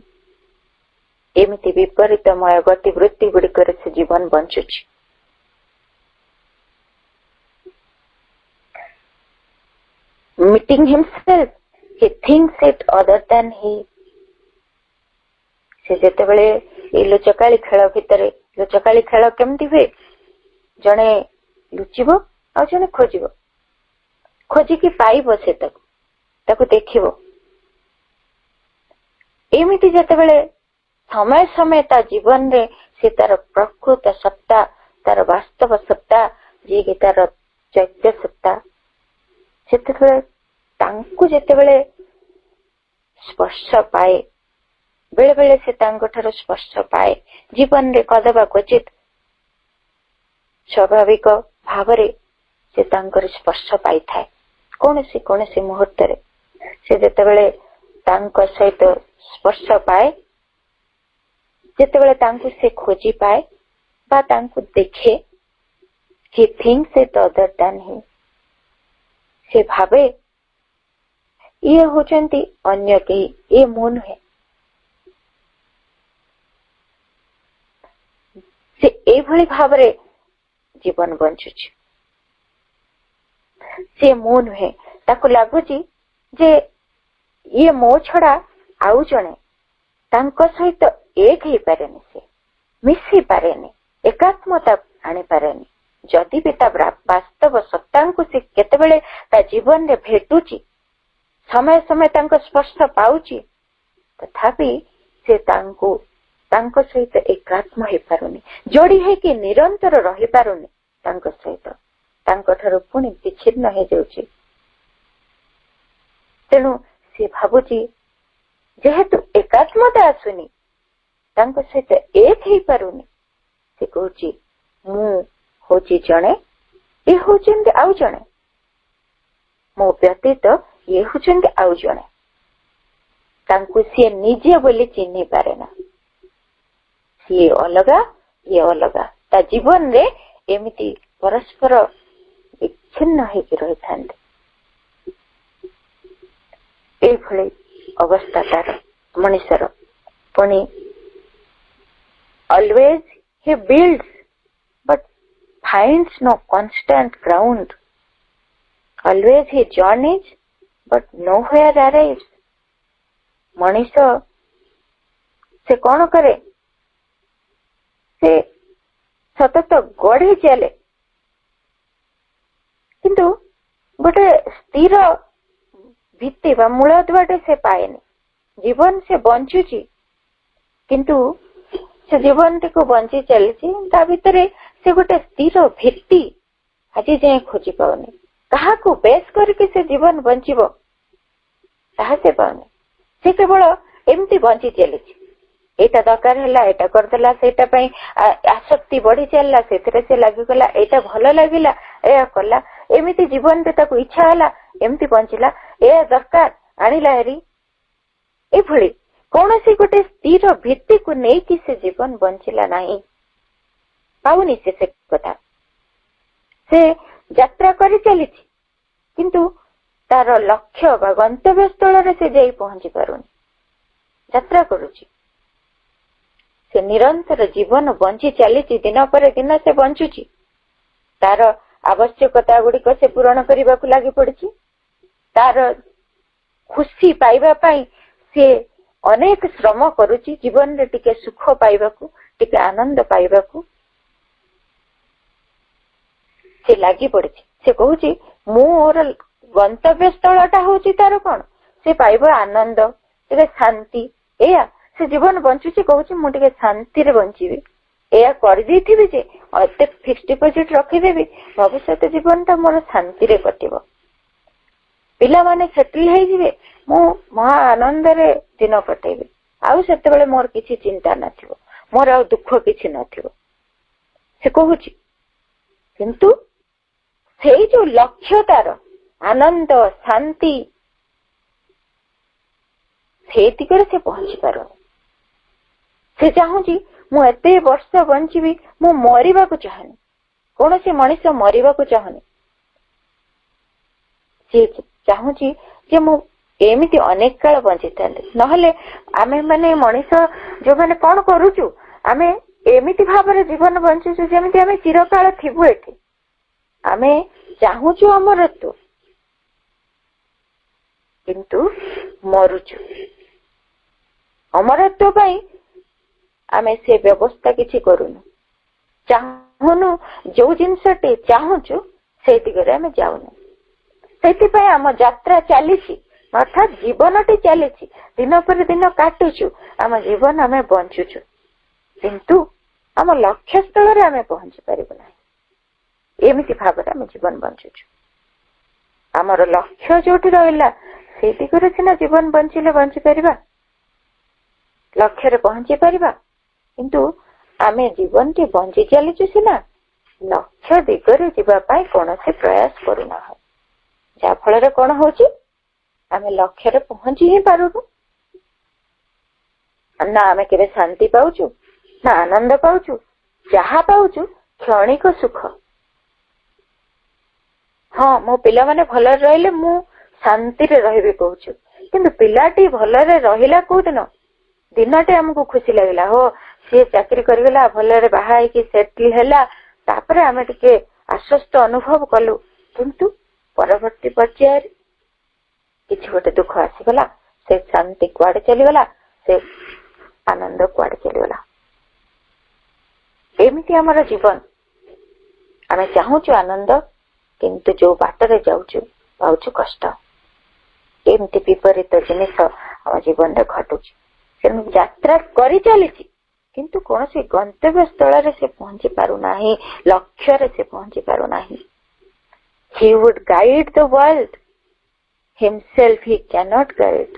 ଏମିତି ବିପରୀତମୟ ଗତିବୃତ୍ତି ଗୁଡିକରେ ସେ ଜୀବନ ବଞ୍ଚୁଛି। meeting himself he thinks it other than he। ସେ ଯେତେବେଳେ ଏଇ ଲୁଚକାଳି ଖେଳ ଭିତରେ, ଲୁଚକାଳି ଖେଳ କେମିତି ହୁଏ, ଜଣେ ଲୁଚିବ ଆଉ ଜଣେ ଖୋଜିବ, ଖୋଜିକି ପାଇବ, ସେ ତାକୁ ଦେଖିବ। ଏମିତି ଯେତେବେଳେ ସମୟ ସମୟ ତା ଜୀବନରେ ସେ ତାର ପ୍ରକୃତ ସତ୍ତା, ତାର ବାସ୍ତବ ସତ୍ତା, ଯିଏକି ତାର ଚୈତ୍ୟ ସତ୍ତା, ସେତେବେଳେ ତାଙ୍କୁ ଯେତେବେଳେ ସ୍ପର୍ଶ ପାଏ, ବେଳେ ବେଳେ ସେ ତାଙ୍କ ଠାରୁ ସ୍ପର୍ଶ ପାଏ ଜୀବନରେ କଦବା କ୍ୱଚିତ, ସ୍ୱାଭାବିକ ଭାବରେ ସେ ତାଙ୍କର ସ୍ପର୍ଶ ପାଇଥାଏ। କୌଣସି ମୁହୂର୍ତ୍ତରେ ସେ ଯେତେବେଳେ ତାଙ୍କ ସହିତ ସ୍ପର୍ଶ ପାଏ, ଯେତେବେଳେ ତାଙ୍କୁ ସେ ଖୋଜି ପାଏ ବା ତାଙ୍କୁ ଦେଖେ, he thinks it other than he। ସେ ଭାବେ ଇଏ ହଉଛନ୍ତି ଅନ୍ୟ କେହି, ଇଏ ମୁଁ ନୁହେଁ। ସେ ଏଇଭଳି ଭାବରେ ଜୀବନ ବଞ୍ଚୁଛି। ସେ ମୁଁ ନୁହେଁ, ତାକୁ ଲାଗୁଛି ଯେ ଇଏ ମୋ ଛଡା ଆଉ ଜଣେ, ତାଙ୍କ ସହିତ ଏକ ହେଇପାରେନି, ସେ ମିଶି ପାରେନି, ଏକାତ୍ମତା ଆଣିପାରେନି। ଯଦି ବି ତା ବାସ୍ତବ ସତ୍ତାଙ୍କୁ ସେ କେତେବେଳେ ତା ଜୀବନରେ ଭେଟୁଛି, ସମୟ ସମୟ ତାଙ୍କ ସ୍ପର୍ଶ ପାଉଛି, ତଥାପି ସେ ତାଙ୍କ ସହିତ ଏକାତ୍ମ ହେଇପାରୁନି, ଯୋଡି ହେଇକି ନିରନ୍ତର ରହିପାରୁନି ତାଙ୍କ ସହିତ, ତାଙ୍କ ଠାରୁ ପୁଣି ବିଚ୍ଛିନ୍ନ ହେଇଯାଉଛି। ତେଣୁ ସେ ଭାବୁଛି ଯେହେତୁ ଏକାତ୍ମତା ଆସୁନି, ତାଙ୍କ ସହିତ ଏକ ହେଇପାରୁନି, ସେ କହୁଛି ମୁଁ ହଉଛି ଜଣେ, ଇଏ ହଉଛନ୍ତି ଆଉ ଜଣେ, ମୋ ବ୍ୟତୀତ ଇଏ ହଉଛନ୍ତି ଆଉ ଜଣେ। ତାଙ୍କୁ ସିଏ ନିଜେ ବୋଲି ଚିହ୍ନି ପାରେ ନା, ସିଏ ଅଲଗା, ଇଏ ଅଲଗା। ତା ଜୀବନରେ ଏମିତି ପରସ୍ପର ବିଚ୍ଛିନ୍ନ ହେଇକି ରହିଥାନ୍ତି। ଏଇଭଳି ଅବସ୍ଥା ତାର ମଣିଷର। ପୁଣି always he builds but finds no constant ground. Always he journeys but nowhere arrives. ମଣିଷ ସେ କଣ କରେ, ସେ ସତତ ଗଢି ଚାଲେ କିନ୍ତୁ ଗୋଟେ ସ୍ଥିର ଭିତ୍ତି ବା ମୂଳ ଦୁଆଟେ ସେ ପାଏନି। ଜୀବନ ସେ ବଞ୍ଚୁଛି କିନ୍ତୁ ସେ ଜୀବନଟିକୁ ବଞ୍ଚି ଚାଲିଛି, ତା ଭିତରେ ସେ ଗୋଟେ ସ୍ଥିର ଭିତ୍ତି ଆଜି ଯାଏଁ ଖୋଜି ପାଉନି। କାହାକୁ ବେଶ କରିକି ସେ ଜୀବନ ବଞ୍ଚିବ ତାହା ସେ ପାଉନି। ସେ କେବଳ ଏମିତି ବଞ୍ଚି ଚାଲିଛି, ଏଇଟା ଦରକାର ହେଲା, ଏଇଟା କରିଦେଲା, ସେଇଟା ପାଇଁ ଆସକ୍ତି ବଢି ଚାଲିଲା, ସେଥିରେ ସେ ଲାଗିଗଲା, ଏଇଟା ଭଲ ଲାଗିଲା, ଏଇଆ କଲା, ଏମିତି ଜୀବନରେ ତାକୁ ଇଚ୍ଛା ହେଲା, ଏମିତି ବଞ୍ଚିଲା, ଏଇଆ ଦରକାର ଆଣିଲା ହେରି। ଏଭଳି କୌଣସି ଗୋଟେ ସ୍ଥିର ଭିତ୍ତିକୁ ନେଇକି ସେ ଜୀବନ ବଞ୍ଚିଲା ନାହିଁ, ପାଉନି ସେ କଥା। ସେ ଯାତ୍ରା କରି ଚାଲିଛି କିନ୍ତୁ ତାର ଲକ୍ଷ୍ୟ ବା ଗନ୍ତବ୍ୟ ସ୍ଥଳରେ ସେ ଯାଇ ପହଞ୍ଚି ପାରୁନି। ଯାତ୍ରା କରୁଛି, ସେ ନିରନ୍ତର ଜୀବନ ବଞ୍ଚି ଚାଲିଛି, ଦିନ ପରେ ଦିନ ସେ ବଞ୍ଚୁଛି, ତାର ଆବଶ୍ୟକତା ଗୁଡିକ ସେ ପୂରଣ କରିବାକୁ ଲାଗି ପଡିଛି, ତାର ଖୁସି ପାଇବା ପାଇଁ ସେ ଅନେକ ଶ୍ରମ କରୁଛି, ଜୀବନରେ ଟିକେ ସୁଖ ପାଇବାକୁ, ଟିକେ ଆନନ୍ଦ ପାଇବାକୁ ସେ ଲାଗି ପଡିଛି। ସେ କହୁଛି ମୋର ଗନ୍ତବ୍ୟ ସ୍ଥଳଟା ହଉଛି ତାର କଣ, ସେ ପାଇବ ଆନନ୍ଦ, ଟିକେ ଶାନ୍ତି, ଏଇଆ ସେ ଜୀବନ ବଞ୍ଚୁଛି। କହୁଛି ମୁଁ ଟିକେ ଶାନ୍ତିରେ ବଞ୍ଚିବି, ଏଇଆ କରିଦେଇଥିବି ଯେ ଏତେ ଫିକ୍ସ ଡିପୋଜିଟ ରଖିଦେବି, ଭବିଷ୍ୟତ ଜୀବନଟା ମୋର ଶାନ୍ତିରେ କଟିବ, ପିଲାମାନେ ସେଟଲ ହେଇଯିବେ, ମୁଁ ମହା ଆନନ୍ଦରେ ଦିନ କଟେଇବି, ଆଉ ସେତେବେଳେ ମୋର କିଛି ଚିନ୍ତା ନଥିବ, ମୋର ଆଉ ଦୁଃଖ କିଛି ନଥିବ, ସେ କହୁଛି। କିନ୍ତୁ ସେଇ ଯୋଉ ଲକ୍ଷ୍ୟ ତାର ଆନନ୍ଦ ଶାନ୍ତି, ସେଇ ଦିଗରେ ସେ ପହଞ୍ଚି ପାରୁନି। ସେ ଚାହୁଁଛି ମୁଁ ଏତେ ବର୍ଷ ବଞ୍ଚିବି, ମୁଁ ମରିବାକୁ ଚାହୁଁନି, କୌଣସି ମଣିଷ ମରିବାକୁ ଚାହୁଁନି। ସେ ଚାହୁଁଛି ଯେ ମୁଁ ଏମିତି ଅନେକ କାଳ ବଞ୍ଚିଥାନ୍ତି। ନହେଲେ ଆମେ ମାନେ ମଣିଷ ଯୋଉମାନେ କଣ କରୁଛୁ, ଆମେ ଏମିତି ଭାବରେ ଜୀବନ ବଞ୍ଚୁଛୁ ଯେମିତି ଆମେ ଚିରକାଳ ଥିବୁ ଏଠି। ଆମେ ଚାହୁଁଛୁ ଅମରତ୍ୱ କିନ୍ତୁ ମରୁଛୁ। ଅମରତ୍ୱ ପାଇଁ ଆମେ ସେ ବ୍ୟବସ୍ଥା କିଛି କରୁନୁ, ଚାହୁଁନୁ, ଯୋଉ ଜିନିଷଟି ଚାହୁଁଛୁ ସେଇ ଦିଗରେ ଆମେ ଯାଉନୁ। ସେଥିପାଇଁ ଆମ ଯାତ୍ରା ଚାଲିଛି, ଅର୍ଥାତ୍ ଜୀବନଟି ଚାଲିଛି, ଦିନ ପରେ ଦିନ କାଟୁଛୁ, ଆମ ଜୀବନ ଆମେ ବଞ୍ଚୁଛୁ କିନ୍ତୁ ଆମ ଲକ୍ଷ୍ୟ ସ୍ଥଳରେ ଆମେ ପହଞ୍ଚି ପାରିବୁ ନାହିଁ। ଏମିତି ଭାବରେ ଆମେ ଜୀବନ ବଞ୍ଚୁଛୁ। ଆମର ଲକ୍ଷ୍ୟ ଯୋଉଠି ରହିଲା ସେଇ ଦିଗରେ ସିନା ଜୀବନ ବଞ୍ଚିଲେ ବଞ୍ଚିପାରିବା, ଲକ୍ଷ୍ୟରେ ପହଞ୍ଚି ପାରିବା, କିନ୍ତୁ ଆମେ ଜୀବନଟି ବଞ୍ଚି ଚାଲିଛୁ ସିନା ଲକ୍ଷ୍ୟ ଦିଗରେ ଯିବା ପାଇଁ କୌଣସି ପ୍ରୟାସ କରୁନାହୁଁ। ଯାହା ଫଳରେ କଣ ହଉଛି, ଆମେ ଲକ୍ଷ୍ୟରେ ପହଞ୍ଚି ହିଁ ପାରୁନୁ। ନା ଆମେ କେବେ ଶାନ୍ତି ପାଉଛୁ, ନା ଆନନ୍ଦ ପାଉଛୁ, ଯାହା ପାଉଛୁ କ୍ଷଣିକ ସୁଖ। ହଁ, ମୋ ପିଲାମାନେ ଭଲରେ ରହିଲେ ମୁଁ ଶାନ୍ତିରେ ରହିବି କହୁଛୁ, କିନ୍ତୁ ପିଲାଟି ଭଲରେ ରହିଲା କୋଉ ଦିନ, ଦିନଟେ ଆମକୁ ଖୁସି ଲାଗିଲା, ହୋ ସିଏ ଚାକିରି କରିଗଲା, ଭଲରେ ବାହା ହେଇକି ସେଟଲ ହେଲା, ତାପରେ ଆମେ ଟିକେ ଆଶ୍ୱସ୍ତ ଅନୁଭବ କଲୁ, କିନ୍ତୁ ପରବର୍ତ୍ତୀ ପର୍ଯ୍ୟାୟରେ କିଛି ଗୋଟେ ଦୁଃଖ ଆସିଗଲା, ସେ ଶାନ୍ତି କୁଆଡେ ଚାଲିଗଲା, ସେ ଆନନ୍ଦ କୁଆଡେ ଚାଲିଗଲା। ଏମିତି ଆମର ଜୀବନ। ଆମେ ଚାହୁଁଛୁ ଆନନ୍ଦ କିନ୍ତୁ ଯୋଉ ବାଟରେ ଯାଉଛୁ ପାଉଛୁ କଷ୍ଟ। ଏମିତି ବିପରୀତ ଜିନିଷ ଆମ ଜୀବନରେ ଘଟୁଛି। ତେଣୁ ଯାତ୍ରା କରି ଚାଲିଛି କିନ୍ତୁ କୌଣସି ଗନ୍ତବ୍ୟ ସ୍ଥଳରେ ସେ ପହଞ୍ଚି ପାରୁନାହିଁ, ଲକ୍ଷ୍ୟରେ ସେ ପହଞ୍ଚି ପାରୁନାହିଁ। He would guide the world, himself he cannot guide.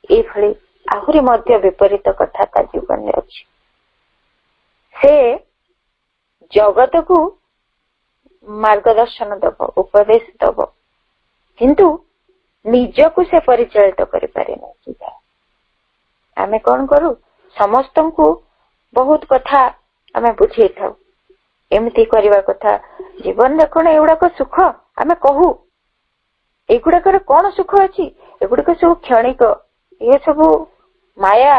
ଏଇଭଳି ଆହୁରି ମଧ୍ୟ ବିପରୀତ କଥା ତା ଜୀବନରେ ଅଛି। ସେ ଜଗତକୁ ମାର୍ଗଦର୍ଶନ ଦବ, ଉପଦେଶ ଦବ, କିନ୍ତୁ ନିଜକୁ ସେ ପରିଚାଳିତ କରିପାରେନି। ଆମେ କଣ କରୁ, ସମସ୍ତଙ୍କୁ ବହୁତ କଥା ଆମେ ବୁଝେଇଥାଉ, ଏମିତି କରିବା କଥା, ଜୀବନରେ କଣ ଏଗୁଡାକ ସୁଖ ଆମେ କହୁ, ଏଗୁଡାକର କଣ ସୁଖ ଅଛି, ଏଗୁଡିକ ସବୁ କ୍ଷଣିକ, ଏ ସବୁ ମାୟା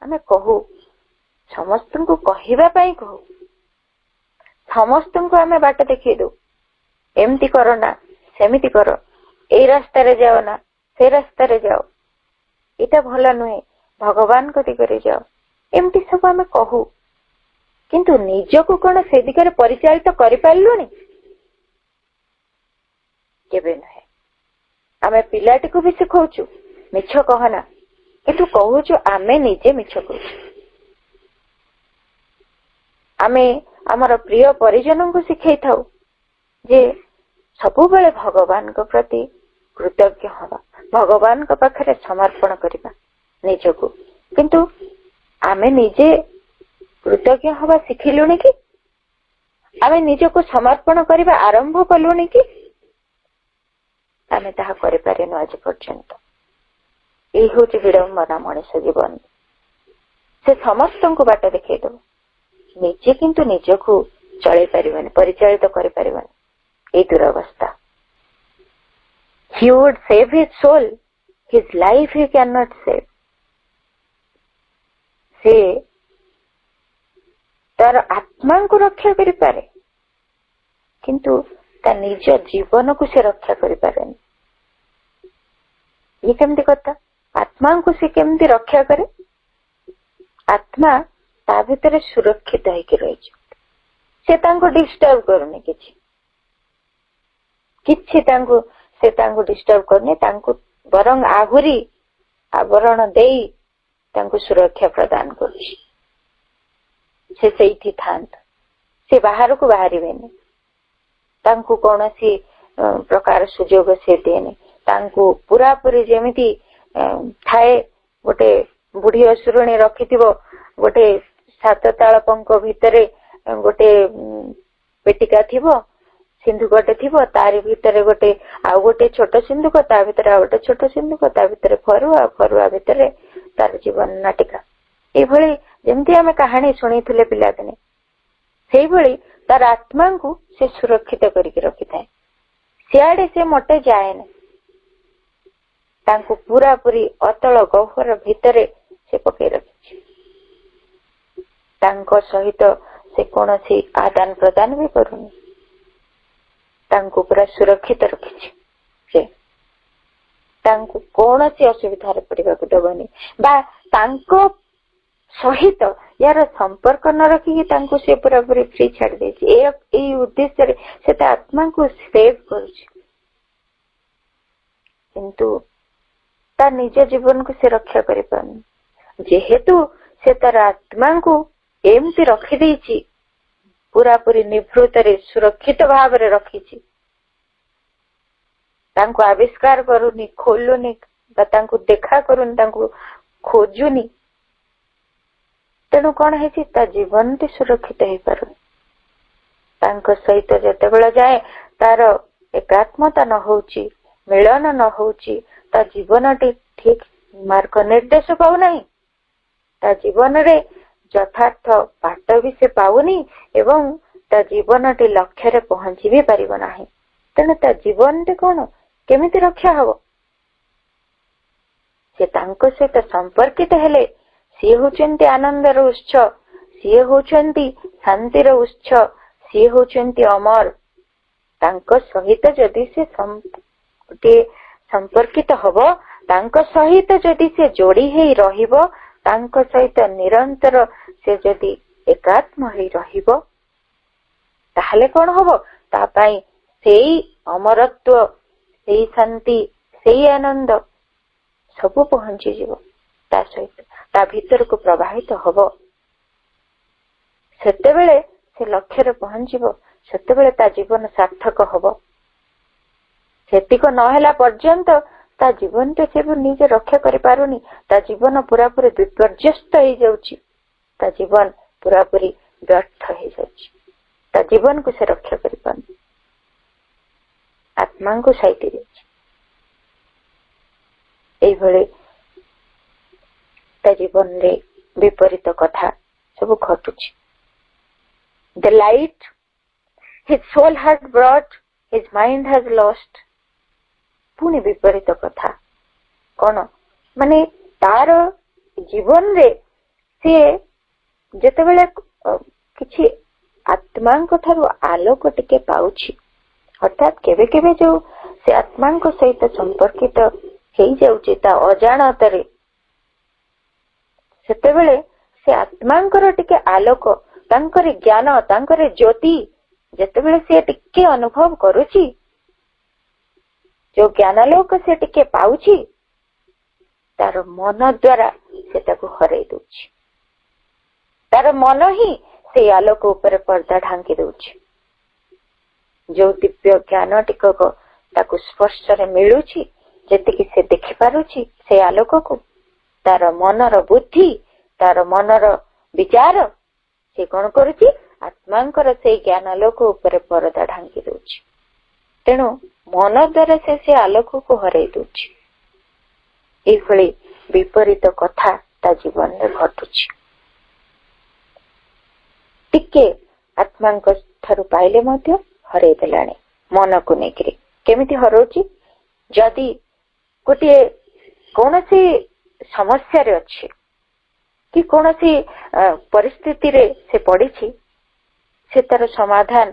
ଆମେ କହୁ। ସମସ୍ତଙ୍କୁ କହିବା ପାଇଁ କହୁ, ସମସ୍ତଙ୍କୁ ଆମେ ବାଟ ଦେଖେଇ ଦଉ, ଏମିତି କର ନା ସେମିତି କର, ଏଇ ରାସ୍ତାରେ ଯାଅ ନା ସେ ରାସ୍ତାରେ ଯାଅ, ଏଇଟା ଭଲ ନୁହେଁ, ଭଗବାନଙ୍କ ଦିଗରେ ଯାଅ, ଏମିତି ସବୁ ଆମେ କହୁ। କିନ୍ତୁ ନିଜକୁ କଣ ସେ ଦିଗରେ ପରିଚାଳିତ କରିପାରିଲୁଣି? କେବେ ନୁହେଁ। ଆମେ ପିଲାଟିକୁ ବି ଶିଖଉଛୁ ମିଛ କହନା, କିନ୍ତୁ କହୁଛୁ ଆମେ ନିଜେ ମିଛ କହୁଛୁ। ଆମେ ଆମର ପ୍ରିୟ ପରିଜନଙ୍କୁ ଶିଖେଇଥାଉ ଯେ ସବୁବେଳେ ଭଗବାନଙ୍କ ପ୍ରତି କୃତଜ୍ଞ ହବା, ଭଗବାନଙ୍କ ପାଖରେ ସମର୍ପଣ କରିବା ନିଜକୁ। କିନ୍ତୁ ଆମେ ନିଜେ କୃତଜ୍ଞ ହବା ଶିଖିଲୁଣି କି? ଆମେ ନିଜକୁ ସମର୍ପଣ କରିବା ଆରମ୍ଭ କଲୁଣି କି? ଆମେ ତାହା କରିପାରିନୁ ଆଜି ପର୍ଯ୍ୟନ୍ତ। ଏଇ ହଉଛି ବିଡମ୍ବନା ମଣିଷ ଜୀବନ। ସେ ସମସ୍ତଙ୍କୁ ବାଟ ଦେଖେଇ ଦବ, ନିଜେ କିନ୍ତୁ ନିଜକୁ ଚଳେଇ ପାରିବନି, ପରିଚାଳିତ କରିପାରିବନି। ଏଇ ଦୁରବସ୍ଥା। He would save his soul, his life he cannot save. ସେ ତାର ଆତ୍ମାଙ୍କୁ ରକ୍ଷା କରିପାରେ, କିନ୍ତୁ ତା ନିଜ ଜୀବନକୁ ସେ ରକ୍ଷା କରିପାରେନି। ଇଏ କେମିତି କଥା? ଆତ୍ମାଙ୍କୁ ସେ କେମିତି ରକ୍ଷା କରେ? ଆତ୍ମା ତା ଭିତରେ ସୁରକ୍ଷିତ ହେଇକି ରହିଛି, ସେ ତାଙ୍କୁ ଡିଷ୍ଟର୍ବ କରୁନି, କିଛି ତାଙ୍କୁ ଡିଷ୍ଟର୍ବ କରୁନି, ତାଙ୍କୁ ବରଂ ଆହୁରି ଆବରଣ ଦେଇ ତାଙ୍କୁ ସୁରକ୍ଷା ପ୍ରଦାନ କରୁଛି। ସେ ସେଇଠି ଥାଆନ୍ତୁ, ସେ ବାହାରକୁ ବାହାରିବେନି, ତାଙ୍କୁ କୌଣସି ପ୍ରକାର ସୁଯୋଗ ସେ ଦିଏନି। ତାଙ୍କୁ ପୁରାପୁରି ଯେମିତି ଥାଏ, ଗୋଟେ ବୁଢୀ ଅସୁରୁଣୀ ରଖିଥିବ ଗୋଟେ 7 ତାଳ ପଙ୍କ ଭିତରେ ଗୋଟେ ପେଟିକା ଥିବ, ସିନ୍ଧୁକଟେ ଥିବ, ତାରି ଭିତରେ ଆଉ ଗୋଟେ ଛୋଟ ସିନ୍ଧୁକ, ତା ଭିତରେ ଆଉ ଗୋଟେ ଛୋଟ ସିନ୍ଧୁକ, ତା ଭିତରେ ଫରୁଆ, ଫରୁଆ ଭିତରେ ତାର ଜୀବନ ନାଟିକା। ଏଇଭଳି ଯେମିତି ଆମେ କାହାଣୀ ଶୁଣିଥିଲେ ପିଲାଦିନେ, ସେଇଭଳି ତାର ଆତ୍ମାଙ୍କୁ ସେ ସୁରକ୍ଷିତ କରିକି ରଖିଥାଏ। ସିଆଡେ ସେ ମୋଟେ ଯାଏନି, ତାଙ୍କୁ ପୁରାପୁରି ଅତଳ ଗହ୍ୱର ଭିତରେ ସେ ପକେଇ ରଖିଛି। ତାଙ୍କ ସହିତ ସେ କୌଣସି ଆଦାନ ପ୍ରଦାନ ବି କରୁନି, ତାଙ୍କୁ ପୁରା ସୁରକ୍ଷିତ ରଖିଛି। ସେ ତାଙ୍କୁ କୌଣସି ଅସୁବିଧାରେ ପଡିବାକୁ ଦେବନି, ବା ତାଙ୍କ ସହିତ ୟାର ସମ୍ପର୍କ ନ ରଖିକି ତାଙ୍କୁ ସେ ପୁରାପୁରି ଫ୍ରି ଛାଡି ଦେଇଛି। ଏଇ ଉଦ୍ଦେଶ୍ୟରେ ସେ ତା ଆତ୍ମାଙ୍କୁ ସେଭ୍ କରୁଛି, କିନ୍ତୁ ତା ନିଜ ଜୀବନକୁ ସେ ରକ୍ଷା କରିପାରୁନି। ଯେହେତୁ ସେ ତାର ଆତ୍ମାଙ୍କୁ ଏମିତି ରଖିଦେଇଛି, ପୁରାପୁରି ନିଭୃତରେ ସୁରକ୍ଷିତ ଭାବରେ ରଖିଛି, ତାଙ୍କୁ ଆବିଷ୍କାର କରୁନି, ଖୋଲୁନି, ବା ତାଙ୍କୁ ଦେଖା କରୁନି, ତାଙ୍କୁ ଖୋଜୁନି, ତେଣୁ କଣ ହେଇଛି, ତା ଜୀବନଟି ସୁରକ୍ଷିତ ହେଇପାରୁନି। ତାଙ୍କ ସହିତ ଯେତେବେଳେ ଯାଏ ତାର ଏକାତ୍ମତା ନ ହଉଛି, ମିଳନ ନ ହଉଛି, ତା ଜୀବନଟି ଠିକ ମାର୍ଗ ନିର୍ଦ୍ଦେଶ ପାଉନାହିଁ, ତା ଜୀବନରେ ଯଥାର୍ଥ ବାଟ ବି ସେ ପାଉନି, ଏବଂ ତା ଜୀବନଟି ଲକ୍ଷ୍ୟରେ ପହଞ୍ଚି ବି ପାରିବ ନାହିଁ। ତେଣୁ ତା ଜୀବନଟି କଣ, କେମିତି ରକ୍ଷା ହବ? ସେ ତାଙ୍କ ସହିତ ସମ୍ପର୍କିତ ହେଲେ ସିଏ ହଉଛନ୍ତି ଆନନ୍ଦର ଉତ୍ସ, ସିଏ ହଉଛନ୍ତି ଶାନ୍ତିର ଉତ୍ସ, ସିଏ ହଉଛନ୍ତି ଅମର। ତାଙ୍କ ସହିତ ଯଦି ସେ ସମ୍ପର୍କିତ ହବ, ତାଙ୍କ ସହିତ ଯଦି ସେ ଯୋଡି ହେଇ ରହିବ, ତାଙ୍କ ସହିତ ନିରନ୍ତର ସେ ଯଦି ଏକାତ୍ମ ହେଇ ରହିବ, ତାହେଲେ କଣ ହବ? ତା ପାଇଁ ସେଇ ଅମରତ୍ୱ, ସେଇ ଶାନ୍ତି, ସେଇ ଆନନ୍ଦ ସବୁ ପହଞ୍ଚିଯିବ, ତା ସହିତ ତା ଭିତରକୁ ପ୍ରବାହିତ ହବ। ସେତେବେଳେ ସେ ଲକ୍ଷ୍ୟରେ ପହଞ୍ଚିବ, ସେତେବେଳେ ତା ଜୀବନ ସାର୍ଥକ ହବ। ସେତିକ ନହେଲା ପର୍ଯ୍ୟନ୍ତ ତା ଜୀବନଟା ସେ ନିଜେ ରକ୍ଷା କରିପାରୁନି, ତା ଜୀବନ ପୁରାପୁରି ବିପର୍ଯ୍ୟସ୍ତ ହେଇଯାଉଛି, ତା ଜୀବନ ପୁରାପୁରି ବ୍ୟର୍ଥ ହେଇଯାଉଛି, ତା ଜୀବନକୁ ସେ ରକ୍ଷା କରିପାରୁନି, ଆତ୍ମାଙ୍କୁ ସାଇତି ଦେଇଛି। এইভাবে ତା ଜୀବନରେ ବିପରୀତ କଥା ସବୁ ଘଟୁଛି। The light his soul has brought, his mind has lost. ପୁଣି ବିପରୀତ କଥା କଣ, ମାନେ ତାର ଜୀବନରେ ସିଏ ଯେତେବେଳେ କିଛି ଆତ୍ମାଙ୍କ ଠାରୁ ଆଲୋକ ଟିକେ ପାଉଛି, ହଠାତ୍ କେବେ କେବେ ଯୋଉ ସେ ଆତ୍ମାଙ୍କ ସହିତ ସମ୍ପର୍କିତ ହେଇଯାଉଛି ତା ଅଜାଣତରେ, ସେତେବେଳେ ସେ ଆତ୍ମାଙ୍କର ଟିକେ ଆଲୋକ, ତାଙ୍କର ଜ୍ଞାନ, ତାଙ୍କର ଜ୍ୟୋତି ଯେତେବେଳେ ସେ ଟିକେ ଅନୁଭବ କରୁଛି, ଯୋଉ ଜ୍ଞାନାଲୋକ ସେ ଟିକେ ପାଉଛି, ତାର ମନ ଦ୍ୱାରା ସେ ତାକୁ ହରେଇ ଦଉଛି। ତାର ମନ ହିଁ ସେଇ ଆଲୋକ ଉପରେ ପର୍ଦ୍ଦା ଢାଙ୍କି ଦଉଛି। ଯୋଉ ଦିବ୍ୟ ଜ୍ଞାନ ଟିକକ ତାକୁ ସ୍ପର୍ଶରେ ମିଳୁଛି, ଯେତିକି ସେ ଦେଖିପାରୁଛି ସେ ଆଲୋକକୁ, ତାର ମନର ବୁଦ୍ଧି, ତାର ମନର ବିଚାର ସେ କଣ କରୁଛି, ଆତ୍ମାଙ୍କର ସେଇ ଜ୍ଞାନାଲୋକ ଉପରେ ପରଦା ଢାଙ୍କି ଦଉଛି। ତେଣୁ ମନ ଦ୍ୱାରା ସେ ଆଲୋକକୁ ହରେଇ ଦଉଛି। ଏଇଭଳି ବିପରୀତ କଥା ତା ଜୀବନରେ ଘଟୁଛି। ଟିକେ ଆତ୍ମାଙ୍କ ଠାରୁ ପାଇଲେ ମଧ୍ୟ ହରେଇ ଦେଲାଣି ମନକୁ ନେଇକିରି। କେମିତି ହରଉଛି? ଯଦି ଗୋଟିଏ କୌଣସି ସମସ୍ୟାରେ ଅଛି କି କୌଣସି ପରିସ୍ଥିତିରେ ସେ ପଡିଛି, ସେ ତାର ସମାଧାନ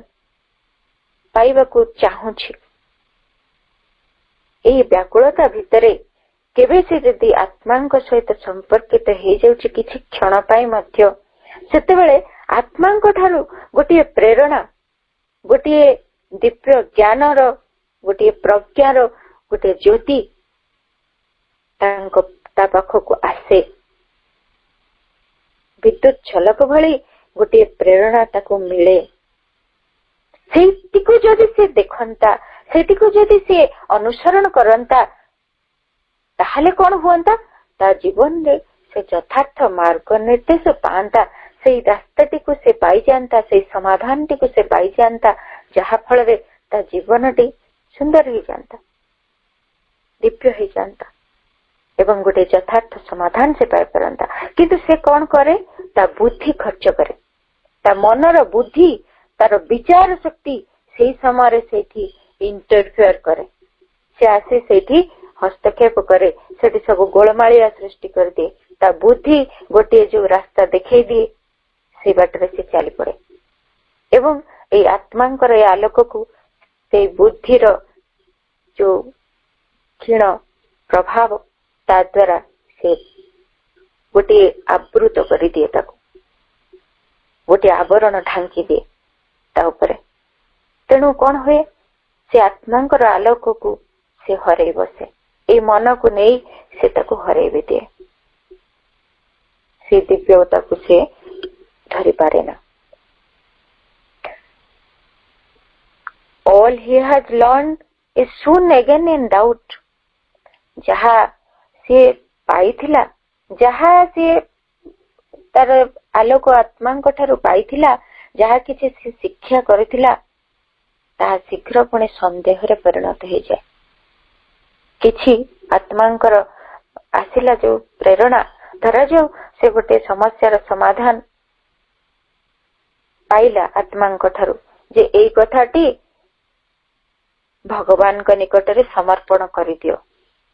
ପାଇବାକୁ ଚାହୁଁଛି, ଏଇ ବ୍ୟାକୁଳତା ଭିତରେ କେବେ ସେ ଯଦି ଆତ୍ମାଙ୍କ ସହିତ ସମ୍ପର୍କିତ ହେଇଯାଉଛି କିଛି କ୍ଷଣ ପାଇଁ ମଧ୍ୟ, ସେତେବେଳେ ଆତ୍ମାଙ୍କ ଠାରୁ ଗୋଟିଏ ପ୍ରେରଣା, ଗୋଟିଏ ଦିବ୍ୟ ଜ୍ଞାନର, ଗୋଟିଏ ପ୍ରଜ୍ଞାର ଗୋଟିଏ ଜ୍ୟୋତି ତା ପାଖକୁ ଆସେ। ବିଦ୍ୟୁତ ଝଲକ ଭଳି ଗୋଟିଏ ପ୍ରେରଣା ତାକୁ ମିଳେ। ସେଇଟିକୁ ଯଦି ସେ ଦେଖନ୍ତା, ସେଇଟିକୁ ଯଦି ସେ ଅନୁସରଣ କରନ୍ତା, ତାହେଲେ କଣ ହୁଅନ୍ତା? ତା ଜୀବନରେ ସେ ଯଥାର୍ଥ ମାର୍ଗ ନିର୍ଦ୍ଦେଶ ପାଆନ୍ତା। ସେଇ ରାସ୍ତାଟିକୁ ସେ ପାଇଯାଆନ୍ତା, ସେଇ ସମାଧାନଟିକୁ ସେ ପାଇଯାଆନ୍ତା, ଯାହା ଫଳରେ ତା ଜୀବନଟି ସୁନ୍ଦର ହେଇଯାଆନ୍ତା, ଦିବ୍ୟ ହେଇଯାଆନ୍ତା ଏବଂ ଗୋଟେ ଯଥାର୍ଥ ସମାଧାନ ସେ ପାଇପାରନ୍ତା। କିନ୍ତୁ ସେ କଣ କରେ? ତା ବୁଦ୍ଧି ଖର୍ଚ୍ଚ କରେ, ତା ମନର ବୁଦ୍ଧି, ତାର ବିଚାର ଶକ୍ତି ସେଇ ସମୟରେ ସେଇଠି ଇଣ୍ଟରଫିୟର କରେ। ସେ ଆସି ସେଇଠି ହସ୍ତକ୍ଷେପ କରେ, ସେଠି ସବୁ ଗୋଳମାଳିଆ ସୃଷ୍ଟି କରିଦିଏ। ତା ବୁଦ୍ଧି ଗୋଟିଏ ଯୋଉ ରାସ୍ତା ଦେଖେଇ ଦିଏ, ସେଇ ବାଟରେ ସେ ଚାଲି ପଡେ ଏବଂ ଏଇ ଆତ୍ମାଙ୍କର ଏ ଆଲୋକକୁ, ସେଇ ବୁଦ୍ଧିର ଯୋଉ କ୍ଷୀଣ ପ୍ରଭାବ, ତା ଦ୍ୱାରା ସେ ଗୋଟିଏ ଆବୃତ କରିଦିଏ, ତାକୁ ଗୋଟିଏ ଆବରଣ ଢାଙ୍କି ଦିଏ ତା ଉପରେ। ତେଣୁ କଣ ହୁଏ? ସେ ଆତ୍ମାଙ୍କର ଆଲୋକକୁ ସେ ହରେଇ ବସେ। ଏଇ ମନକୁ ନେଇ ସେ ତାକୁ ହରେଇ ବି ଦିଏ। ସେ ଦିବ୍ୟତାକୁ ସେ ଧରି ପାରେ ନା। All he has learned is soon again in doubt. ଯାହା ସିଏ ପାଇଥିଲା, ଯାହା ସିଏ ତାର ଆଲୋକ ଆତ୍ମାଙ୍କ ଠାରୁ ପାଇଥିଲା, ଯାହା କିଛି ସେ ଶିକ୍ଷା କରିଥିଲା, ତାହା ଶୀଘ୍ର ପୁଣି ସନ୍ଦେହରେ ପରିଣତ ହେଇଯାଏ। କିଛି ଆତ୍ମାଙ୍କର ଆସିଲା ଯୋଉ ପ୍ରେରଣା, ଧରାଯାଉ ସେ ଗୋଟେ ସମସ୍ୟାର ସମାଧାନ ପାଇଲା ଆତ୍ମାଙ୍କ ଠାରୁ, ଯେ ଏଇ କଥାଟି ଭଗବାନଙ୍କ ନିକଟରେ ସମର୍ପଣ କରିଦିଅ,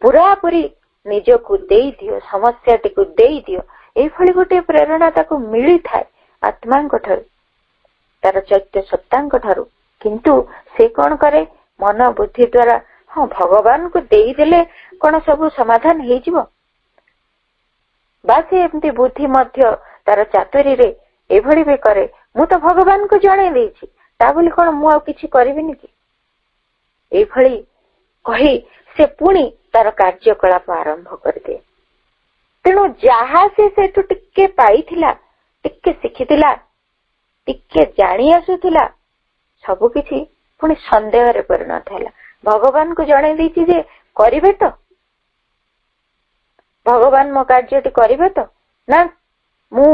ପୁରାପୁରି ନିଜକୁ ଦେଇଦିଅ, ସମସ୍ୟାଟିକୁ ଦେଇଦିଅ। ଏଇଭଳି ଗୋଟେ ପ୍ରେରଣା ତାକୁ ମିଳିଥାଏ ଆତ୍ମାଙ୍କ ଠାରୁ, ତାର ଚୈତ୍ୟ ସତ୍ତାଙ୍କ ଠାରୁ। କିନ୍ତୁ ସେ କଣ କରେ? ମନ ବୁଦ୍ଧି ଦ୍ୱାରା, ହଁ ଭଗବାନଙ୍କୁ ଦେଇଦେଲେ କଣ ସବୁ ସମାଧାନ ହେଇଯିବ? ବା ସେ ଏମିତି ବୁଦ୍ଧି ମଧ୍ୟ ତାର ଚାତୁରୀରେ ଏଭଳି ବି କରେ, ମୁଁ ତ ଭଗବାନଙ୍କୁ ଜଣେଇ ଦେଇଛି, ତା ବୋଲି କଣ ମୁଁ ଆଉ କିଛି କରିବିନି କି? ଏଇଭଳି କହି ସେ ପୁଣି ତାର କାର୍ଯ୍ୟକଳାପ ଆରମ୍ଭ କରିଦିଏ। ତେଣୁ ଯାହା ସେ ସେଠୁ ଟିକେ ପାଇଥିଲା, ଟିକେ ଶିଖିଥିଲା, ଟିକେ ଜାଣି ଆସୁଥିଲା, ସବୁ କିଛି ପୁଣି ସନ୍ଦେହରେ ପରିଣତ ହେଲା। ଭଗବାନଙ୍କୁ ଜଣେଇ ଦେଇଛି ଯେ କରିବେ ତ, ଭଗବାନ ମୋ କାର୍ଯ୍ୟଟି କରିବେ ତ, ନା ମୁଁ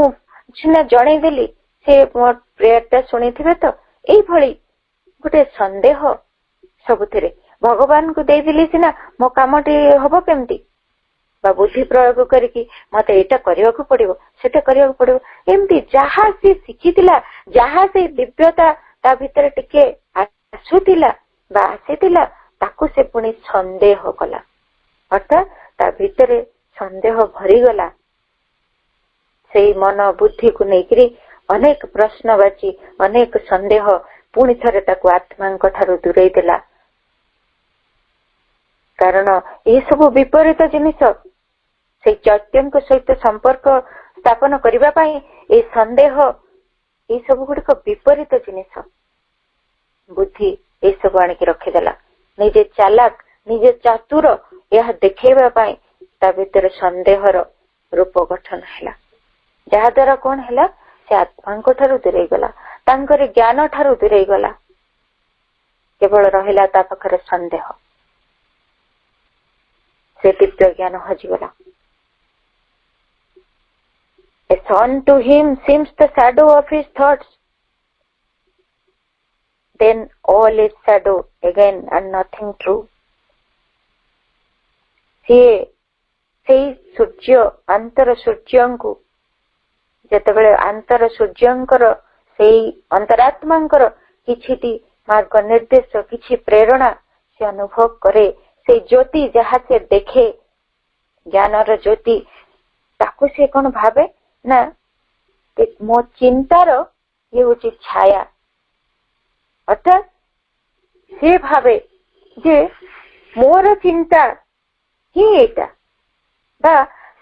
ସିନା ଜଣେଇଦେଲି, ସେ ମୋ ପ୍ରେୟରଟା ଶୁଣିଥିବେ ତ, ଏଇଭଳି ଗୋଟେ ସନ୍ଦେହ ସବୁଥିରେ। ଭଗବାନଙ୍କୁ ଦେଇଦେଲି ସିନା ମୋ କାମଟି ହବ କେମିତି, ବା ବୁଦ୍ଧି ପ୍ରୟୋଗ କରିକି ମତେ ଏଇଟା କରିବାକୁ ପଡିବ, ସେଟା କରିବାକୁ ପଡିବ, ଏମିତି ଯାହା ସେ ଶିଖିଥିଲା, ଯାହା ସେ ଦିବ୍ୟତା ତା ଭିତରେ ଟିକେ ଆସୁଥିଲା ବା ଆସିଥିଲା, ତାକୁ ସେ ପୁଣି ସନ୍ଦେହ କଲା। ଅର୍ଥାତ୍ ତା ଭିତରେ ସନ୍ଦେହ ଭରିଗଲା। ସେଇ ମନ ବୁଦ୍ଧିକୁ ନେଇକରି ଅନେକ ପ୍ରଶ୍ନବାଚୀ ଅନେକ ସନ୍ଦେହ ପୁଣି ଥରେ ତାକୁ ଆତ୍ମାଙ୍କ ଠାରୁ ଦୂରେଇ ଦେଲା। କାରଣ ଏସବୁ ବିପରୀତ ଜିନିଷ ସେଇ ଚୈତ୍ୟଙ୍କ ସହିତ ସମ୍ପର୍କ ସ୍ଥାପନ କରିବା ପାଇଁ ଏ ସନ୍ଦେହ ଏସବୁ ଗୁଡିକ ବିପରୀତ ଜିନିଷ। ବୁଦ୍ଧି ଏସବୁ ଆଣିକି ରଖିଦେଲା। ନିଜେ ଚାଲାକ ନିଜେ ଚାତୁର ଏହା ଦେଖେଇବା ପାଇଁ ତା ଭିତରେ ସନ୍ଦେହର ରୂପ ଗଠନ ହେଲା। ଯାହା ଦ୍ୱାରା କଣ ହେଲା, ସେ ଆତ୍ମାଙ୍କ ଠାରୁ ଦୂରେଇ ଗଲା, ତାଙ୍କର ଜ୍ଞାନ ଠାରୁ ଦୂରେଇ ଗଲା। କେବଳ ରହିଲା ତା ପାଖରେ ସନ୍ଦେହ। ସେ ଦିବ୍ୟ ଜ୍ଞାନ ହଜିଗଲା। A son to him seems the shadow of his thoughts. Then all is shadow again and nothing true. ସେଇ ସୂର୍ଯ୍ୟ ଅନ୍ତର ସୂର୍ଯ୍ୟଙ୍କୁ ଯେତେବେଳେ ଅନ୍ତର ସୂର୍ଯ୍ୟଙ୍କର ସେଇ ଅନ୍ତରାତ୍ମାଙ୍କର କିଛିଟି ମାର୍ଗ ନିର୍ଦ୍ଦେଶ କିଛି ପ୍ରେରଣା ସେ ଅନୁଭବ କରେ, ସେଇ ଜ୍ୟୋତି ଯାହା ସେ ଦେଖେ ଜ୍ଞାନର ଜ୍ୟୋତି, ତାକୁ ସେ କଣ ଭାବେ ନା ମୋ ଚିନ୍ତାର ଇଏ ହଉଛି ଛାୟା। ଅର୍ଥାତ୍ ସେ ଭାବେ ଯେ ମୋର ଚିନ୍ତା ହିଁ ଏଇଟା, ବା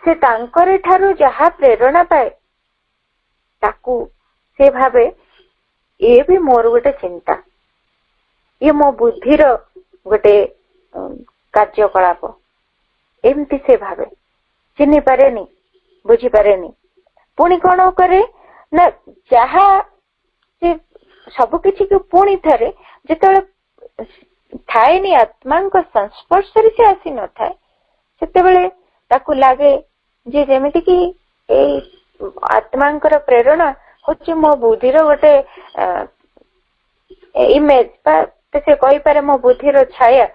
ସେ ତାଙ୍କରି ଠାରୁ ଯାହା ପ୍ରେରଣା ପାଏ ତାକୁ ସେ ଭାବେ ଏ ବି ମୋର ଗୋଟେ ଚିନ୍ତା, ଇଏ ମୋ ବୁଦ୍ଧିର ଗୋଟେ କାର୍ଯ୍ୟକଳାପ। ଏମିତି ସେ ଭାବେ, ଚିହ୍ନି ପାରେନି, ବୁଝିପାରେନି। ପୁଣି କଣ କରେ ନା ଯାହା ସେ ସବୁ କିଛିକୁ ପୁଣି ଥରେ ଯେତେବେଳେ ଥାଏନି ଆତ୍ମାଙ୍କ ସଂସ୍ପର୍ଶରେ ସେ ଆସି ନଥାଏ, ସେତେବେଳେ ତାକୁ ଲାଗେ ଯେ ଯେମିତିକି ଏଇ ଆତ୍ମାଙ୍କର ପ୍ରେରଣା ହଉଛି ମୋ ବୁଦ୍ଧିର ଗୋଟେ ଇମେଜ, ବା ସେ କହିପାରେ ମୋ ବୁଦ୍ଧିର ଛାୟା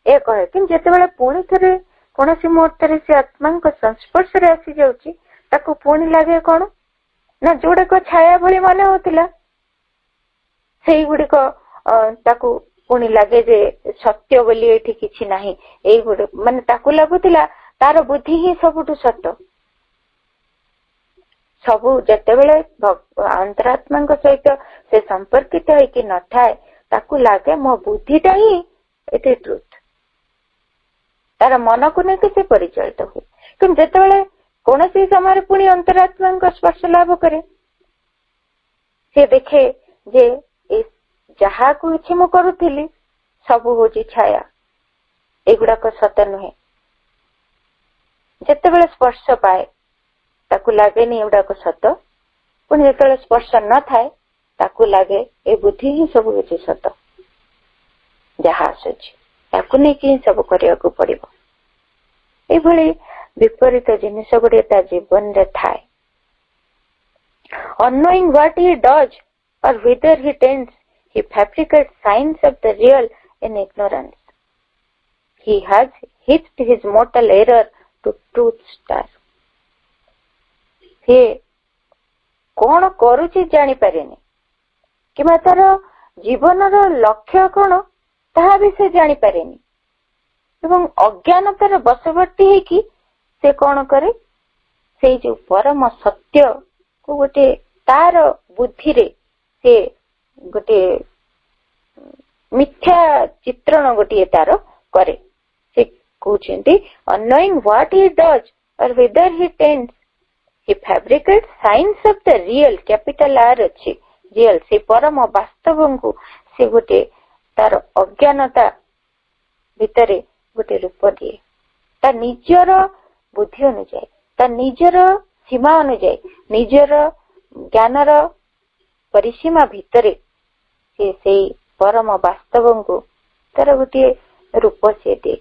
ଏ କହେ। କିନ୍ତୁ ଯେତେବେଳେ ପୁଣି ଥରେ କୌଣସି ମୁହୂର୍ତ୍ତରେ ସେ ଆତ୍ମାଙ୍କ ସଂସ୍ପର୍ଶରେ ଆସିଯାଉଛି, ତାକୁ ପୁଣି ଲାଗେ କଣ ନା ଯୋଉଗୁଡାକ ଛାୟା ଭଳି ମନେ ହଉଥିଲା ସେଇଗୁଡିକ ତାକୁ ପୁଣି ଲାଗେ ଯେ ସତ୍ୟ ବୋଲି ଏଠି କିଛି ନାହିଁ। ଏଇଗୁଡିକ ମାନେ ତାକୁ ଲାଗୁଥିଲା ତାର ବୁଦ୍ଧି ହିଁ ସବୁଠୁ ସତ। ସବୁ ଯେତେବେଳେ ଅନ୍ତରାତ୍ମାଙ୍କ ସହିତ ସେ ସମ୍ପର୍କିତ ହେଇକି ନଥାଏ, ତାକୁ ଲାଗେ ମୋ ବୁଦ୍ଧିଟା ହିଁ ଏଠି ଟ୍ରୁଥ। ତାର ମନକୁ ନେଇକି ସେ ପରିଚାଳିତ ହୁଏ। କିନ୍ତୁ ଯେତେବେଳେ କୌଣସି ସମୟରେ ପୁଣି ଅନ୍ତରାତ୍ମାଙ୍କ ସ୍ପର୍ଶ ଲାଭ କରେ, ସେ ଦେଖେ ଯେ ଯାହାକୁ ଇଚ୍ଛା ମୁଁ କରୁଥିଲି ସବୁ ହଉଛି ଛାୟା, ଏଗୁଡାକ ସତ ନୁହେଁ। ଯେତେବେଳେ ସ୍ପର୍ଶ ପାଏ ତାକୁ ଲାଗେନି ଏଗୁଡାକ ସତ, ପୁଣି ଯେତେବେଳେ ସ୍ପର୍ଶ ନଥାଏ ତାକୁ ଲାଗେ ଏ ବୁଦ୍ଧି ହିଁ ସବୁ କିଛି ସତ, ଯାହା ଆସୁଛି ତାକୁ ନେଇକି ହିଁ ସବୁ କରିବାକୁ ପଡିବ। ଏଇଭଳି ବିପରୀତ ଜିନିଷ ଗୁଡିଏ ତା ଜୀବନରେ ଥାଏ। Unknowing what he does or whither he tends, he fabricates signs of the real in ignorance. He has hitched his mortal error to truth star. ସେ କଣ କରୁଛି ଜାଣିପାରେନି, କିମ୍ବା ତାର ଜୀବନର ଲକ୍ଷ୍ୟ କଣ ତାହା ବି ସେ ଜାଣିପାରେନି, ଏବଂ ଅଜ୍ଞାନତାର ବଶବର୍ତ୍ତୀ ହେଇକି ସେ କଣ କରେ, ସେଇ ଯୋଉ ପରମ ସତ୍ୟ କୁ ଗୋଟେ ତାର ବୁଦ୍ଧିରେ ସେ ଗୋଟେ ମିଥ୍ୟା ଚିତ୍ରଣ ଗୋଟିଏ ତାର କରେ। ସେ କହୁଛନ୍ତି unknowing what he does or whither he tends, he fabricates signs of the real, capital R ଅଛି real, ସେ ପରମ ବାସ୍ତବଙ୍କୁ ସେ ଗୋଟେ ତାର ଅଜ୍ଞାନତା ଭିତରେ ଗୋଟେ ରୂପ ଦିଏ। ତା ନିଜର ବୁଦ୍ଧି ଅନୁଯାୟୀ, ତା ନିଜର ସୀମା ଅନୁଯାୟୀ, ନିଜର ଜ୍ଞାନର ପରିସୀମା ଭିତରେ ସେ ସେଇ ପରମ ବାସ୍ତବଙ୍କୁ ତାର ଗୋଟିଏ ରୂପ ସେ ଦିଏ।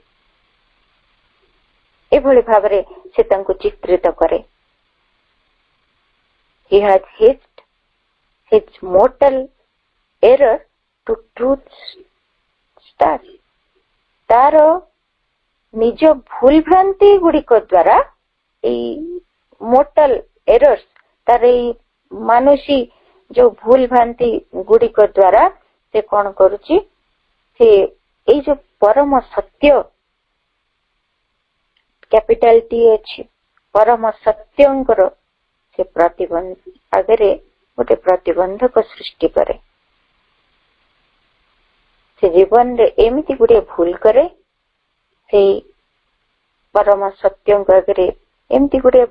ଏଭଳି ଭାବରେ ସେ ତାଙ୍କୁ ଚିତ୍ରିତ କରେ। He has hitched his mortal error to truth star. ତାର ନିଜ ଭୁଲ ଭ୍ରାନ୍ତି ଗୁଡିକ ଦ୍ୱାରା ଏଇ ମୋର୍ଟାଲ ଏରର୍ସ, ତାର ଏଇ ମାନୁଷୀ ଯୋଉ ଭୁଲ ଭ୍ରାନ୍ତି ଗୁଡିକ ଦ୍ୱାରା ସେ କଣ କରୁଛି, ସେ ଏଇ ଯୋଉ ପରମ ସତ୍ୟ କ୍ୟାପିଟାଲ ଟି ଅଛି, ପରମ ସତ୍ୟଙ୍କର से आगे गोटे प्रतिबंधक सृष्टि करे। से जीवन रे एमिति गुड़े भूल करे, से परम सत्य आगे एमती गुड़े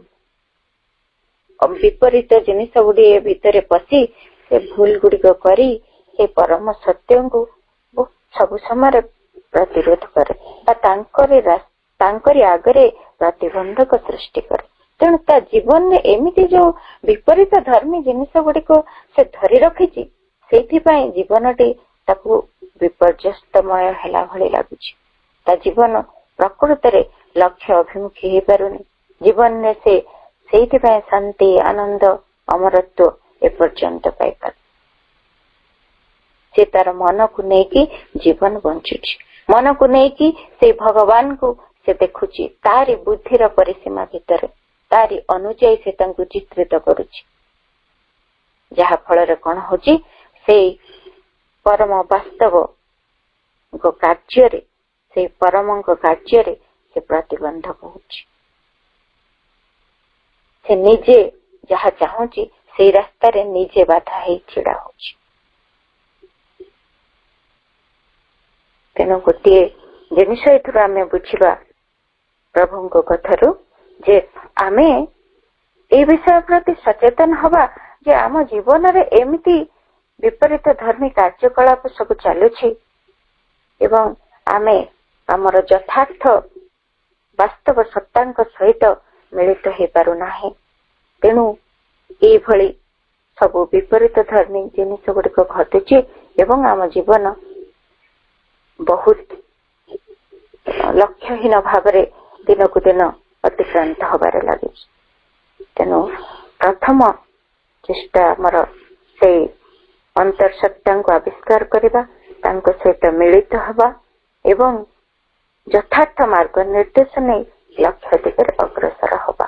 विपरीत जिनिस गुड़े भितर पशि से भूल गुड़िक करी से परम सत्य को सब समय प्रतिरोध करे, तांकरी आगरे प्रतिबंधक सृष्टि करे। तेणु ता जीवन में एमिति जो विपरीत धर्मी जिनिस गुड़िक से धरी रखी, जीवनटी ताकू विपर्यस्तमय हैला भली लागुछि। ता जीवन प्रकृत रे लक्ष्य अभिमुखी हो पारुनी। जीवन में से शांति, आनंद, अमरत्व एपर्यंत पाई पार। से तार मन को लेकी जीवन बंचुछि, मन को लेकी से भगवान को से देखुछि, तारी बुद्धिर परिसीमा भितर तारी अनुଯାयी से तांकु चित्रित करुछि। जहा फल कौन होछि, से परम वास्तव को कार्य रे, से परम कार्य रे से प्रतिबंधक होछि। से निजे जहा चाहूची से रास्ता रे निजे बाधा है छिड़ा होछि। तेणु गोटे जिनिस एथुर आमे बुझिबा प्रभुଙ୍କ कथारू जे आमे ए विषय प्रति सचेतन हवा जे आम जीवन रे एमिति विपरीत धर्मी कार्यकलाप सब चलुछि एवं आमे आमर यथार्थ वास्तव सत्तांक सहित मिलित हो पारु नाही। तेणु ए भली सब विपरीत धर्मी जिनिस गुड़िक घटुछि एवं आम जीवन बहुत लक्ष्यहीन भाव दिन को दिन अतिक्रांत हबार लगे। तेणु प्रथम चेष्टा आमर से अंतरसत्ता को आविष्कार करबा, तांको सहित मिलित हवा एवं यथार्थ मार्ग निर्देश नहीं लक्ष्य दिगरे अग्रसर हवा।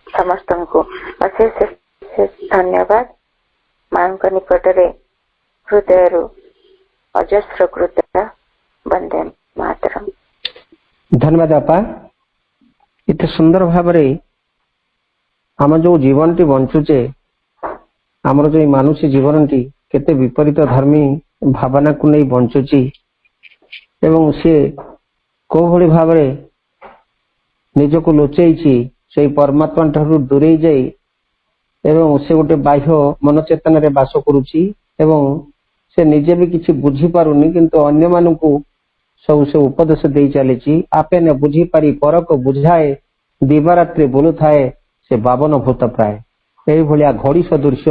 समस्त को अशेष धन्यवाद। मां निकट रे हृदय अजस्र कृतज्ञता। वंदे मातरम। धन्यवाद आपा। इतने सुंदर भाव आम जो जीवन टी बंचुचे, आमर जो मानुषी जीवन टी केते विपरीत धर्मी भावना को नहीं बंचुची एवं सी को भली भाव निज को लुचेई से परमात्मा ठारू दूरे जाई एवं से गोटे बाह्य मन चेतन रे बास करुची एवं से निजे भी किसी बुझी पारुनी, किंतु अन्य मानकु सब से उपदेश दे चली। आपे न बुझी पारी पर को बुझाए दिवारात्रि बोलू थाए से 52 भूत प्राय। यही भाया घड़ी सदृश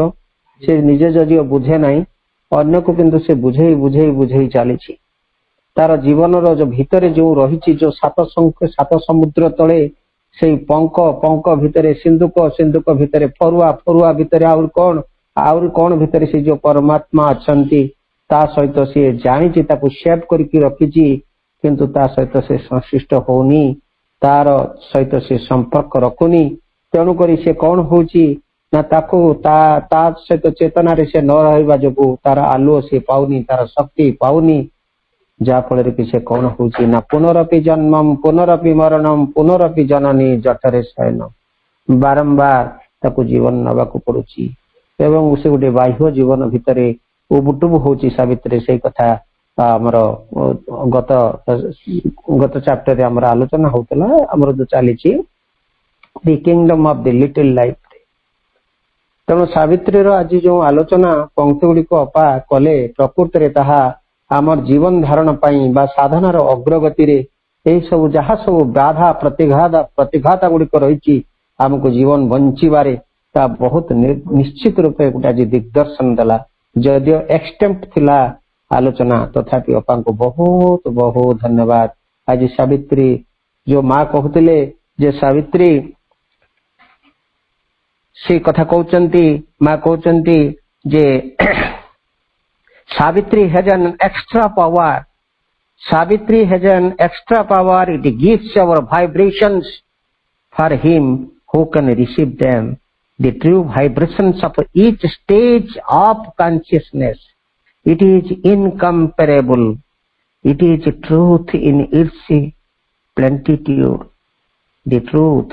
से निजे जदिव बुझे नहीं, अन्य को किंतु से बुझे बुझे बुझे चली। तार जीवन जो भितर जो रही जो 7 समुद्र तले से पंक पंक भितर सिंधुक सिंधुक भितर फरुआ फरुआ भितर आउर कौन भितर से जो परमात्मा अछंती ता सहित सी जानी ताकू सेव करके रखी, किंतु ता सहित से संश्लिष्ट होनी, तार सहित से संपर्क रखुनी। तेणु करी से कौन होची ना ताकू ता सहित चेतना रे से न रहिबा जोगु तार आलुओ से पाउनी, तार शक्ति पाउनी, जा फल कि से कौन होची ना पुनरपि जन्मम पुनरपि मरणम पुनरपि जननी जठरे शयनम। बारंबार ताकू जीवन नबाकू पड़ुची एवं से गोटे बाह्य जीवन भितर उबुटुबु होची सावित्री। से कथा आमर गत चैप्टर रे आमर आलोचना होतला, आमर जो चली the kingdom of the little life. तेणु सावित्री आज जो आलोचना पंक्ति गुड़िक अपा कले प्रकृत रे ताहा आमर जीवन धारण पाई बा साधनार अग्रगति रे एही सब जहा सब बाधा प्रतिघात गुड़िक रही आमको जीवन बंचिबारे ता बहुत निश्चित रूपे गोटे दिग्दर्शन देला। जदियो एक्सटेम्प थिला आलोचना तथापि अपा को बहुत बहुत धन्यवाद। आज सावित्री जो माँ कहते जे सावित्री से कथा कहते माँ कहते जे Savitri has an extra power. Savitri has an extra power. It gives our vibrations for him who can receive them. The true vibrations of each stage of consciousness. It is incomparable. It is truth in its plenitude. The truth